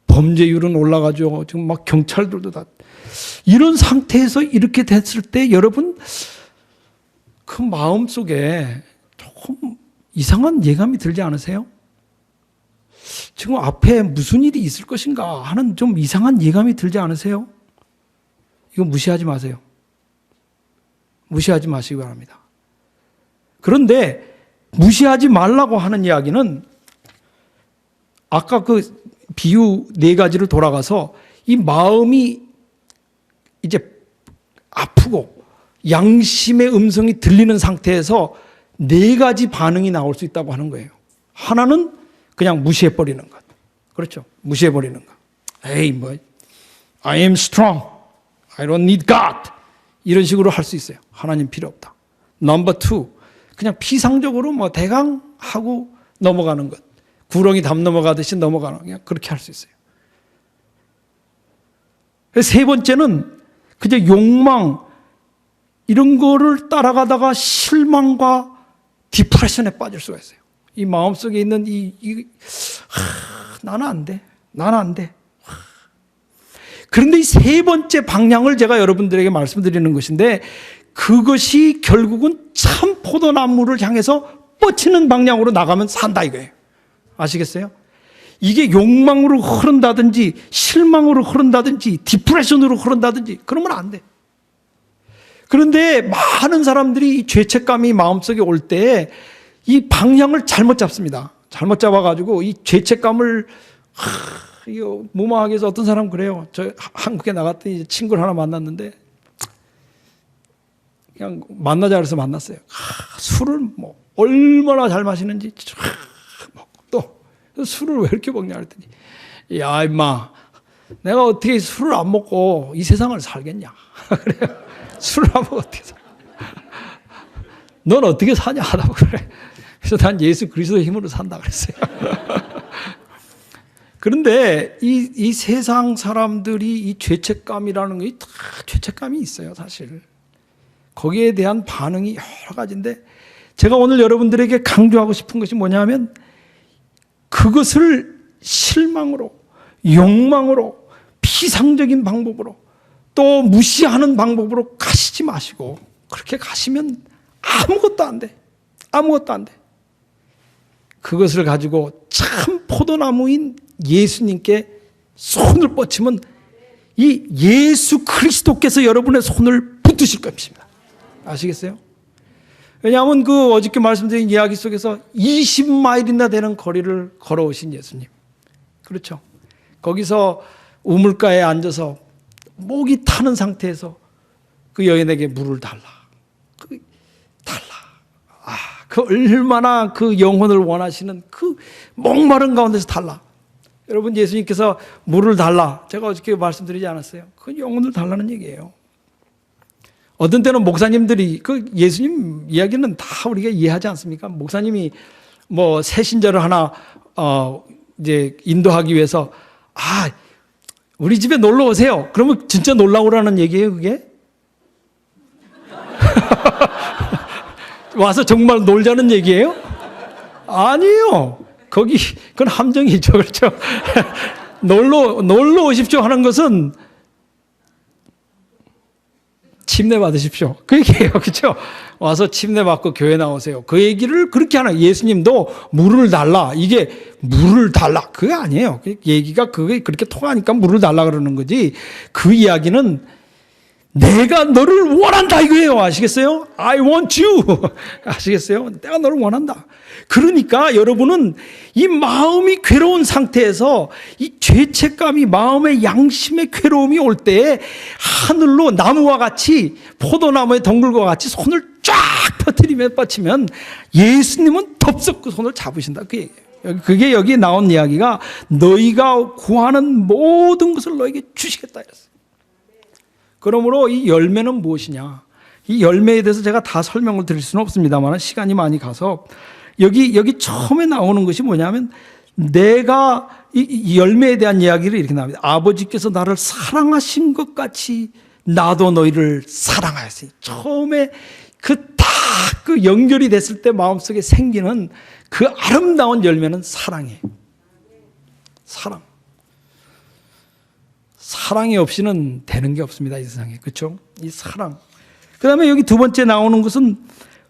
범죄율은 올라가죠. 지금 막 경찰들도 다. 이런 상태에서 이렇게 됐을 때 여러분 그 마음 속에 조금 이상한 예감이 들지 않으세요? 지금 앞에 무슨 일이 있을 것인가 하는 좀 이상한 예감이 들지 않으세요? 이거 무시하지 마세요. 무시하지 마시기 바랍니다. 그런데 무시하지 말라고 하는 이야기는 아까 그 비유 4가지를 돌아가서 이 마음이 이제 아프고 양심의 음성이 들리는 상태에서 4가지 반응이 나올 수 있다고 하는 거예요. 하나는 그냥 무시해버리는 것. 그렇죠? 무시해버리는 것. 에이, I am strong. I don't need God. 이런 식으로 할 수 있어요. 하나님 필요 없다. 넘버 2. 그냥 피상적으로 대강 하고 넘어가는 것. 구렁이 담 넘어가듯이 넘어가는 그냥 그렇게 할 수 있어요. 3번째는 그저 욕망 이런 거를 따라가다가 실망과 디프레션에 빠질 수가 있어요. 이 마음속에 있는 나는 안 돼. 나는 안 돼. 그런데 이 세 번째 방향을 제가 여러분들에게 말씀드리는 것인데, 그것이 결국은 참 포도나무를 향해서 뻗치는 방향으로 나가면 산다 이거예요. 아시겠어요? 이게 욕망으로 흐른다든지 실망으로 흐른다든지 디프레션으로 흐른다든지 그러면 안 돼. 그런데 많은 사람들이 이 죄책감이 마음속에 올 때 이 방향을 잘못 잡습니다. 잘못 잡아가지고 이 죄책감을 이거 무마하기 위해서 어떤 사람은 그래요. 저 한국에 나갔더니 친구를 하나 만났는데 그냥 만나자 그래서 만났어요. 술을 뭐 얼마나 잘 마시는지 먹고 또 술을 왜 이렇게 먹냐 그랬더니, 야 임마 내가 어떻게 술을 안 먹고 이 세상을 살겠냐. 그래요. 술을 안 먹고 어떻게 살아. 넌 어떻게 사냐 하다고 그래. 그래서 난 예수 그리스도의 힘으로 산다 그랬어요. 그런데 이 세상 사람들이 이 죄책감이라는 게 다 죄책감이 있어요, 사실. 거기에 대한 반응이 여러 가지인데, 제가 오늘 여러분들에게 강조하고 싶은 것이 뭐냐면, 그것을 실망으로, 욕망으로, 피상적인 방법으로, 또 무시하는 방법으로 가시지 마시고, 그렇게 가시면 아무것도 안 돼. 아무것도 안 돼. 그것을 가지고 참 포도나무인 예수님께 손을 뻗치면 이 예수 그리스도께서 여러분의 손을 붙드실 것입니다. 아시겠어요? 왜냐하면 그 어저께 말씀드린 이야기 속에서 20마일이나 되는 거리를 걸어오신 예수님. 그렇죠. 거기서 우물가에 앉아서 목이 타는 상태에서 그 여인에게 물을 달라. 그 얼마나 그 영혼을 원하시는 그 목마른 가운데서 달라. 여러분, 예수님께서 물을 달라. 제가 어저께 말씀드리지 않았어요? 그 영혼을 달라는 얘기예요. 어떤 때는 목사님들이 그 예수님 이야기는 다 우리가 이해하지 않습니까? 목사님이 뭐 새신자를 하나 이제 인도하기 위해서 우리 집에 놀러 오세요. 그러면 진짜 놀러 오라는 얘기예요, 그게? 와서 정말 놀자는 얘기예요? 아니에요. 그건 함정이죠. 그렇죠? 놀러 오십시오 하는 것은 침례 받으십시오. 그 얘기예요. 그렇죠? 와서 침례 받고 교회 나오세요. 그 얘기를 그렇게 하나. 예수님도 물을 달라. 이게 물을 달라. 그게 아니에요. 얘기가 그게 그렇게 통하니까 물을 달라 그러는 거지. 그 이야기는 내가 너를 원한다 이거예요. 아시겠어요? I want you. 아시겠어요? 내가 너를 원한다. 그러니까 여러분은 이 마음이 괴로운 상태에서 이 죄책감이 마음의 양심의 괴로움이 올 때에 하늘로 나무와 같이 포도나무의 덩굴과 같이 손을 쫙 펴뜨리며 뻗치면 예수님은 덥석 그 손을 잡으신다. 그 얘기예요. 그게 여기 나온 이야기가 너희가 구하는 모든 것을 너에게 주시겠다 이랬어요. 그러므로 이 열매는 무엇이냐? 이 열매에 대해서 제가 다 설명을 드릴 수는 없습니다만 시간이 많이 가서 여기 처음에 나오는 것이 뭐냐면 내가 이 열매에 대한 이야기를 이렇게 나옵니다. 아버지께서 나를 사랑하신 것 같이 나도 너희를 사랑하였으니. 처음에 그 연결이 됐을 때 마음속에 생기는 그 아름다운 열매는 사랑이에요. 사랑. 사랑이 없이는 되는 게 없습니다, 이 세상에. 그렇죠? 이 사랑. 그 다음에 여기 두 번째 나오는 것은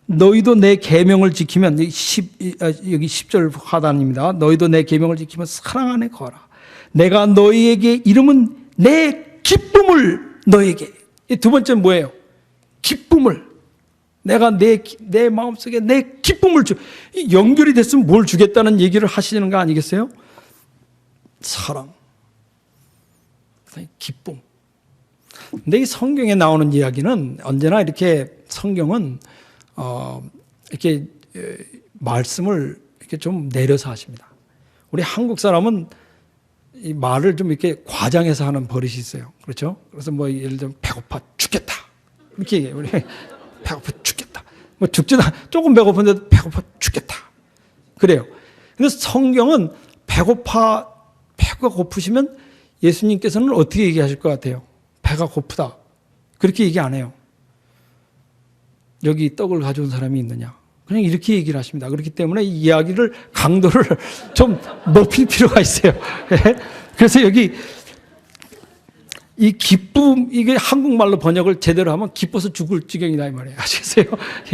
너희도 내 계명을 지키면, 여기 10절 하단입니다. 너희도 내 계명을 지키면 사랑 안에 거하라. 내가 너희에게 이름은 내 기쁨을 너희에게. 이 두 번째는 뭐예요? 기쁨을. 내가 내 마음속에 내 기쁨을 연결이 됐으면 뭘 주겠다는 얘기를 하시는 거 아니겠어요? 사랑. 기쁨. 근데 이 성경에 나오는 이야기는 언제나 이렇게 성경은 이렇게 말씀을 이렇게 좀 내려서 하십니다. 우리 한국 사람은 이 말을 좀 이렇게 과장해서 하는 버릇이 있어요. 그렇죠? 그래서 뭐 예를 들면 배고파 죽겠다 이렇게 얘기해요. 우리 배고파 죽겠다. 뭐 죽지도 조금 배고픈데도 배고파 죽겠다. 그래요. 그래서 성경은 배가 고프시면 예수님께서는 어떻게 얘기하실 것 같아요? 배가 고프다. 그렇게 얘기 안 해요. 여기 떡을 가져온 사람이 있느냐? 그냥 이렇게 얘기를 하십니다. 그렇기 때문에 이 이야기를 강도를 좀 높일 필요가 있어요. 그래서 여기 이 기쁨, 이게 한국말로 번역을 제대로 하면 기뻐서 죽을 지경이다 이 말이에요. 아시겠어요?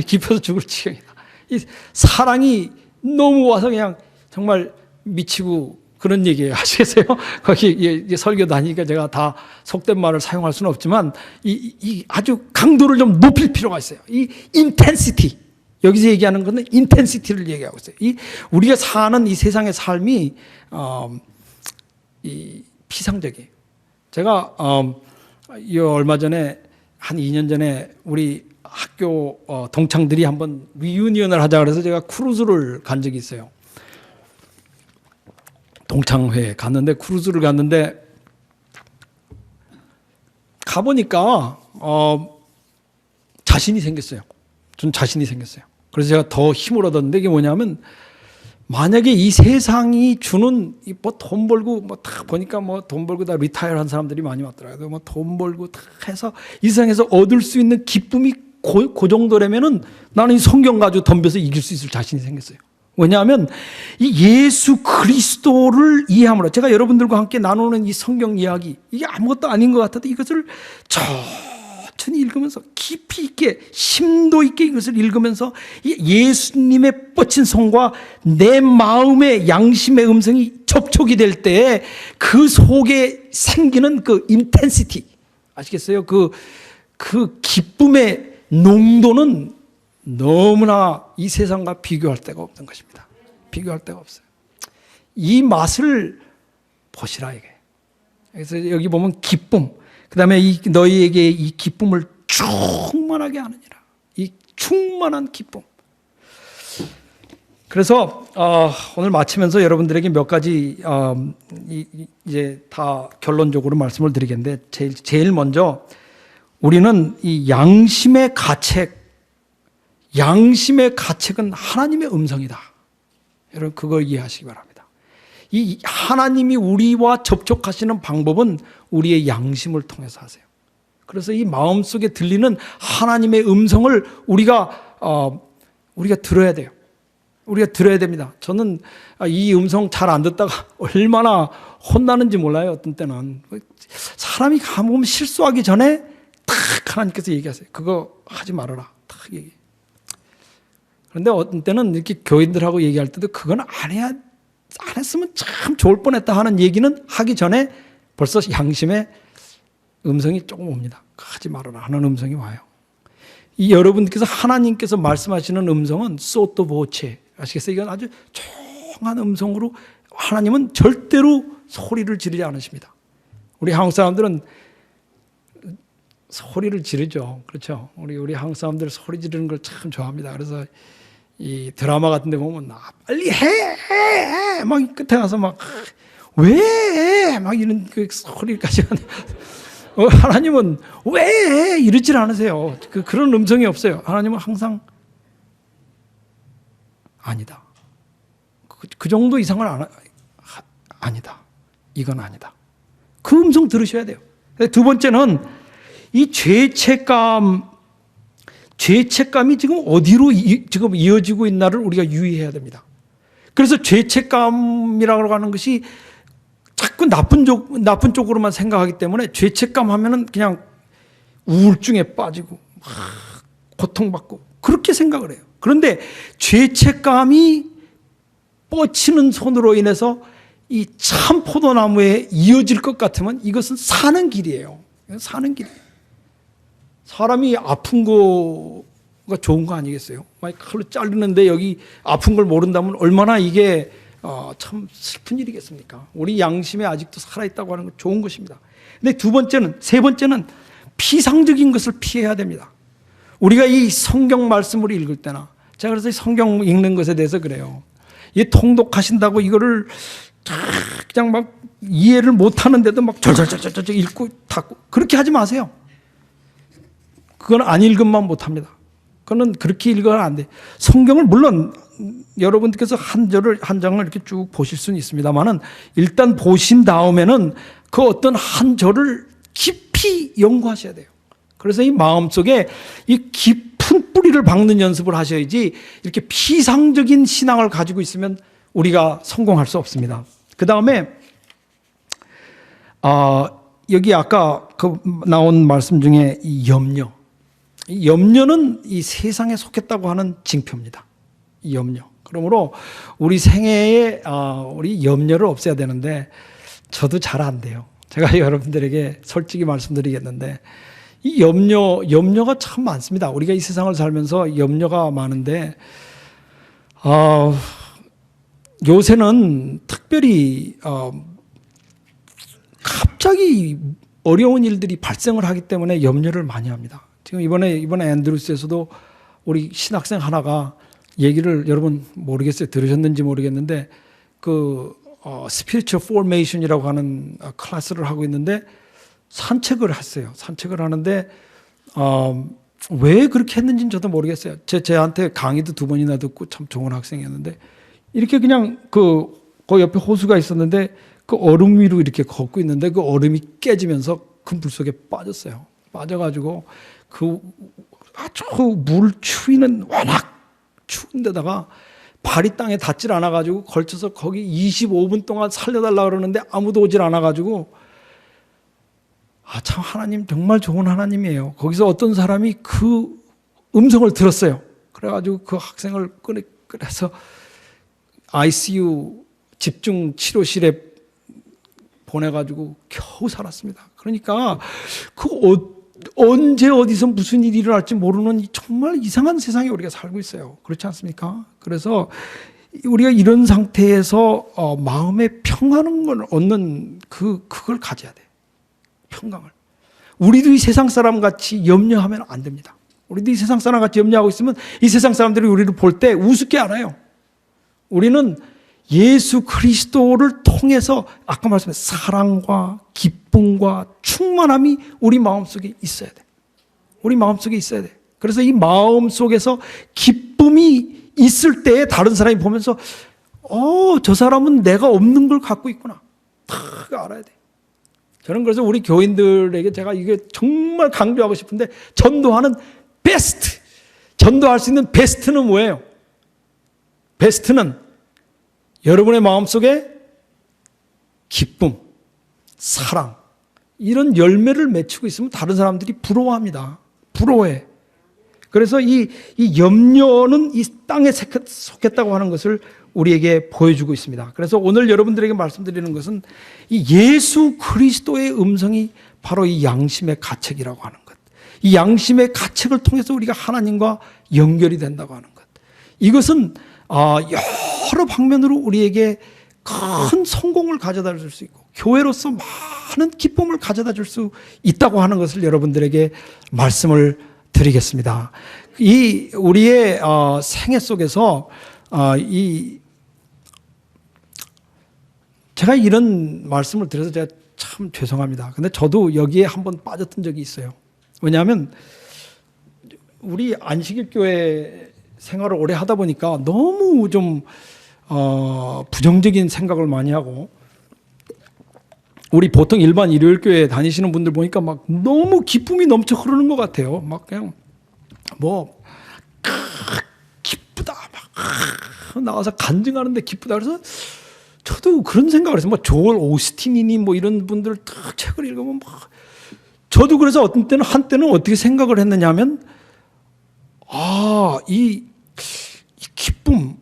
기뻐서 죽을 지경이다. 이 사랑이 너무 와서 그냥 정말 미치고 그런 얘기예요. 아시겠어요? 거기 설교 다니니까 제가 다 속된 말을 사용할 수는 없지만 이 아주 강도를 좀 높일 필요가 있어요. 이 인텐시티. 여기서 얘기하는 것은 인텐시티를 얘기하고 있어요. 우리가 사는 이 세상의 삶이 이 피상적이에요. 제가 얼마 전에 한 2년 전에 우리 학교 동창들이 한번 리유니언을 하자 그래서 제가 크루즈를 간 적이 있어요. 동창회 갔는데 크루즈를 갔는데 가보니까 자신이 생겼어요. 전 자신이 생겼어요. 그래서 제가 더 힘을 얻었는데 이게 뭐냐면 만약에 이 세상이 주는 뭐 돈 벌고 뭐 다 보니까 뭐 돈 벌고 다 리타이어 한 사람들이 많이 왔더라고요. 뭐 돈 벌고 다 해서 이 세상에서 얻을 수 있는 기쁨이 그 정도라면은 나는 이 성경 가지고 덤벼서 이길 수 있을 자신이 생겼어요. 왜냐하면 이 예수 그리스도를 이해함으로 제가 여러분들과 함께 나누는 이 성경 이야기 이게 아무것도 아닌 것 같아도 이것을 천천히 읽으면서 깊이 있게 심도 있게 이것을 읽으면서 예수님의 뻗친 손과 내 마음의 양심의 음성이 접촉이 될 때 그 속에 생기는 그 인텐시티 아시겠어요? 그 기쁨의 농도는 너무나 이 세상과 비교할 데가 없는 것입니다. 비교할 데가 없어요. 이 맛을 보시라 이게. 그래서 여기 보면 기쁨. 그다음에 너희에게 이 기쁨을 충만하게 하느니라. 이 충만한 기쁨. 그래서 오늘 마치면서 여러분들에게 몇 가지 이제 다 결론적으로 말씀을 드리겠는데 제일 먼저 우리는 이 양심의 가책은 하나님의 음성이다. 여러분 그걸 이해하시기 바랍니다. 이 하나님이 우리와 접촉하시는 방법은 우리의 양심을 통해서 하세요. 그래서 이 마음속에 들리는 하나님의 음성을 우리가 들어야 돼요. 우리가 들어야 됩니다. 저는 이 음성 잘 안 듣다가 얼마나 혼나는지 몰라요. 어떤 때는 사람이 가면 실수하기 전에 딱 하나님께서 얘기하세요. 그거 하지 말아라. 딱 얘기. 그런데 어떤 때는 이렇게 교인들하고 얘기할 때도 그건 안 했으면 참 좋을 뻔했다 하는 얘기는 하기 전에 벌써 양심의 음성이 조금 옵니다. 하지 말아라 하는 음성이 와요. 이 여러분께서 하나님께서 말씀하시는 음성은 소토보체 아시겠어요? 이건 아주 조용한 음성으로 하나님은 절대로 소리를 지르지 않으십니다. 우리 한국 사람들은 소리를 지르죠. 그렇죠? 우리 한국 사람들 소리 지르는 걸 참 좋아합니다. 그래서 이 드라마 같은 데 보면 빨리 해! 막 끝에 가서 막 왜! 막 이런 그 소리까지 하는 하나님은 왜! 이러질 않으세요. 그런 음성이 없어요. 하나님은 항상 아니다. 그 정도 이상은 아니다. 이건 아니다. 그 음성 들으셔야 돼요. 두 번째는 이 죄책감이 지금 어디로 지금 이어지고 있나를 우리가 유의해야 됩니다. 그래서 죄책감이라고 하는 것이 자꾸 나쁜 쪽으로만 생각하기 때문에 죄책감 하면은 그냥 우울증에 빠지고 막 고통받고 그렇게 생각을 해요. 그런데 죄책감이 뻗치는 손으로 인해서 이 참 포도나무에 이어질 것 같으면 이것은 사는 길이에요. 사는 길이에요. 사람이 아픈 거가 좋은 거 아니겠어요? 만약 칼로 자르는데 여기 아픈 걸 모른다면 얼마나 이게 참 슬픈 일이겠습니까? 우리 양심에 아직도 살아있다고 하는 건 좋은 것입니다. 근데 세 번째는 피상적인 것을 피해야 됩니다. 우리가 이 성경 말씀을 읽을 때나 제가 그래서 성경 읽는 것에 대해서 그래요. 이 통독하신다고 이거를 그냥 막 이해를 못하는데도 막 절절절절 읽고 닫고 그렇게 하지 마세요. 그건 안 읽으면 못합니다. 그거는 그렇게 읽으면 안 돼. 성경을 물론 여러분께서 한 장을 이렇게 쭉 보실 수는 있습니다만은 일단 보신 다음에는 그 어떤 한 절을 깊이 연구하셔야 돼요. 그래서 이 마음속에 이 깊은 뿌리를 박는 연습을 하셔야지 이렇게 피상적인 신앙을 가지고 있으면 우리가 성공할 수 없습니다. 그 다음에 여기 아까 그 나온 말씀 중에 이 염려. 이 염려는 이 세상에 속했다고 하는 징표입니다. 이 염려. 그러므로 우리 생애에 우리 염려를 없애야 되는데 저도 잘 안 돼요. 제가 여러분들에게 솔직히 말씀드리겠는데 이 염려가 참 많습니다. 우리가 이 세상을 살면서 염려가 많은데 요새는 특별히 갑자기 어려운 일들이 발생을 하기 때문에 염려를 많이 합니다. 지금 이번에 앤드루스에서도 우리 신학생 하나가 얘기를 여러분 모르겠어요. 들으셨는지 모르겠는데 그 Spiritual Formation이라고 하는 클래스를 하고 있는데 산책을 했어요. 산책을 하는데 왜 그렇게 했는지는 저도 모르겠어요. 제한테 강의도 2번이나 듣고 참 좋은 학생이었는데 이렇게 그냥 그 옆에 호수가 있었는데 그 얼음 위로 이렇게 걷고 있는데 그 얼음이 깨지면서 그 물속에 빠졌어요. 빠져가지고 그 아주 물 추위는 워낙 추운 데다가 발이 땅에 닿질 않아가지고 걸쳐서 거기 25분 동안 살려달라 그러는데 아무도 오질 않아가지고 참 하나님 정말 좋은 하나님이에요. 거기서 어떤 사람이 그 음성을 들었어요. 그래가지고 그 학생을 꺼내서 ICU 집중 치료실에 보내가지고 겨우 살았습니다. 그러니까 언제 어디서 무슨 일이 일어날지 모르는 정말 이상한 세상에 우리가 살고 있어요. 그렇지 않습니까? 그래서 우리가 이런 상태에서 마음의 평안을 얻는 그걸 가져야 돼. 평강을. 우리도 이 세상 사람 같이 염려하면 안 됩니다. 우리도 이 세상 사람 같이 염려하고 있으면 이 세상 사람들이 우리를 볼 때 우습게 알아요. 우리는 예수 그리스도를 통해서 아까 말씀드린 사랑과 기쁨과 충만함이 우리 마음속에 있어야 돼. 우리 마음속에 있어야 돼. 그래서 이 마음속에서 기쁨이 있을 때에 다른 사람이 보면서 저 사람은 내가 없는 걸 갖고 있구나. 다 알아야 돼. 저는 그래서 우리 교인들에게 제가 이게 정말 강조하고 싶은데 전도하는 베스트. 전도할 수 있는 베스트는 뭐예요? 베스트는 여러분의 마음속에 기쁨, 사랑 이런 열매를 맺히고 있으면 다른 사람들이 부러워합니다. 부러워해. 그래서 이 염려는 이 땅에 속했다고 하는 것을 우리에게 보여주고 있습니다. 그래서 오늘 여러분들에게 말씀드리는 것은 이 예수 그리스도의 음성이 바로 이 양심의 가책이라고 하는 것. 이 양심의 가책을 통해서 우리가 하나님과 연결이 된다고 하는 것. 이것은 여러 방면으로 우리에게 큰 성공을 가져다 줄 수 있고 교회로서 많은 기쁨을 가져다 줄 수 있다고 하는 것을 여러분들에게 말씀을 드리겠습니다. 이 우리의 생애 속에서 제가 이런 말씀을 드려서 제가 참 죄송합니다. 근데 저도 여기에 한번 빠졌던 적이 있어요. 왜냐하면 우리 안식일교회 생활을 오래 하다 보니까 너무 좀 부정적인 생각을 많이 하고 우리 보통 일반 일요일교회 다니시는 분들 보니까 막 너무 기쁨이 넘쳐 흐르는 것 같아요. 막 그냥 기쁘다 막 나와서 간증하는데 기쁘다 그래서 저도 그런 생각을 했어요. 조엘 오스틴이니 이런 분들 딱 책을 읽으면 저도 그래서 어떤 때는 한때는 어떻게 생각을 했느냐 하면 이 기쁨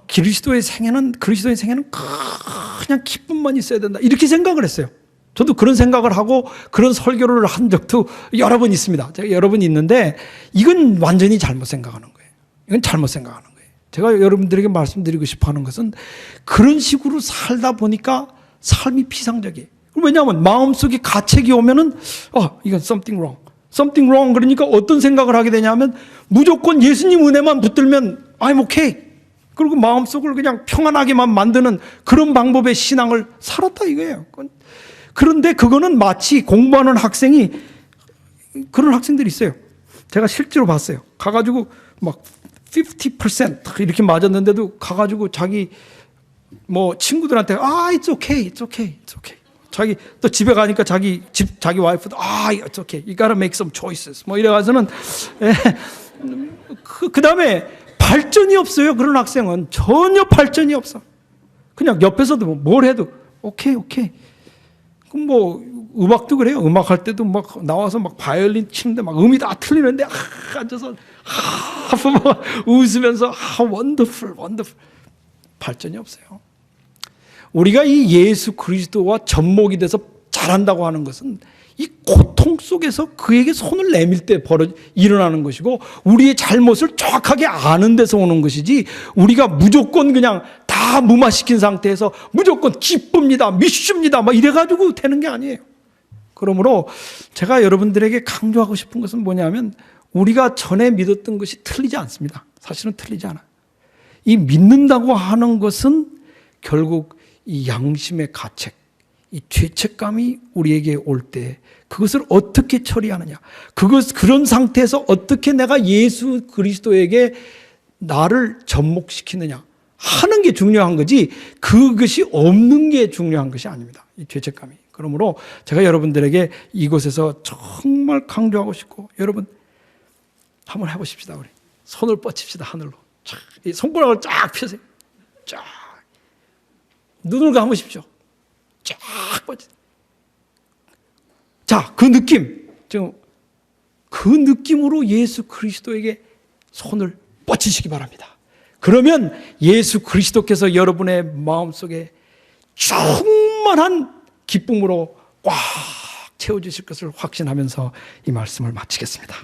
그리스도의 생애는 그냥 기쁨만 있어야 된다 이렇게 생각을 했어요. 저도 그런 생각을 하고 그런 설교를 한 적도 여러 번 있습니다. 제가 여러 번 있는데 이건 완전히 잘못 생각하는 거예요. 이건 잘못 생각하는 거예요. 제가 여러분들에게 말씀드리고 싶어하는 것은 그런 식으로 살다 보니까 삶이 비상적이에요. 왜냐하면 마음속에 가책이 오면은 이건 something wrong 그러니까 어떤 생각을 하게 되냐면 무조건 예수님 은혜만 붙들면 I'm okay. 그리고 마음속을 그냥 평안하게만 만드는 그런 방법의 신앙을 살았다 이거예요. 그런데 그거는 마치 공부하는 학생이 그런 학생들이 있어요. 제가 실제로 봤어요. 가가지고 막 50% 이렇게 맞았는데도 가가지고 자기 친구들한테 it's okay. 자기 또 집에 가니까 자기 와이프도 it's okay. You gotta make some choices. 이래가서는 그 다음에 발전이 없어요. 그런 학생은 전혀 발전이 없어. 그냥 옆에서도 뭘 해도 오케이. 그럼 뭐 음악도 그래요. 음악할 때도 막 나와서 막 바이올린 치는데 막 음이 다 틀리는데 앉아서 막 웃으면서 원더풀 발전이 없어요. 우리가 이 예수 그리스도와 접목이 돼서 잘한다고 하는 것은 이 고통 속에서 그에게 손을 내밀 때 일어나는 것이고, 우리의 잘못을 정확하게 아는 데서 오는 것이지, 우리가 무조건 그냥 다 무마시킨 상태에서 무조건 기쁩니다, 믿습니다 막 이래가지고 되는 게 아니에요. 그러므로 제가 여러분들에게 강조하고 싶은 것은 뭐냐면, 우리가 전에 믿었던 것이 틀리지 않습니다. 사실은 틀리지 않아요. 이 믿는다고 하는 것은 결국 이 양심의 가책, 이 죄책감이 우리에게 올 때 그것을 어떻게 처리하느냐, 그런 상태에서 어떻게 내가 예수 그리스도에게 나를 접목시키느냐 하는 게 중요한 거지, 그것이 없는 게 중요한 것이 아닙니다. 이 죄책감이. 그러므로 제가 여러분들에게 이곳에서 정말 강조하고 싶고, 여러분 한번 해보십시다. 우리 손을 뻗칩시다. 하늘로 이 손가락을 쫙 펴세요. 쫙 눈을 감으십시오. 쫙 뻗치. 자, 그 느낌, 지금 그 느낌으로 예수 그리스도에게 손을 뻗치시기 바랍니다. 그러면 예수 그리스도께서 여러분의 마음속에 충만한 기쁨으로 꽉 채워주실 것을 확신하면서 이 말씀을 마치겠습니다.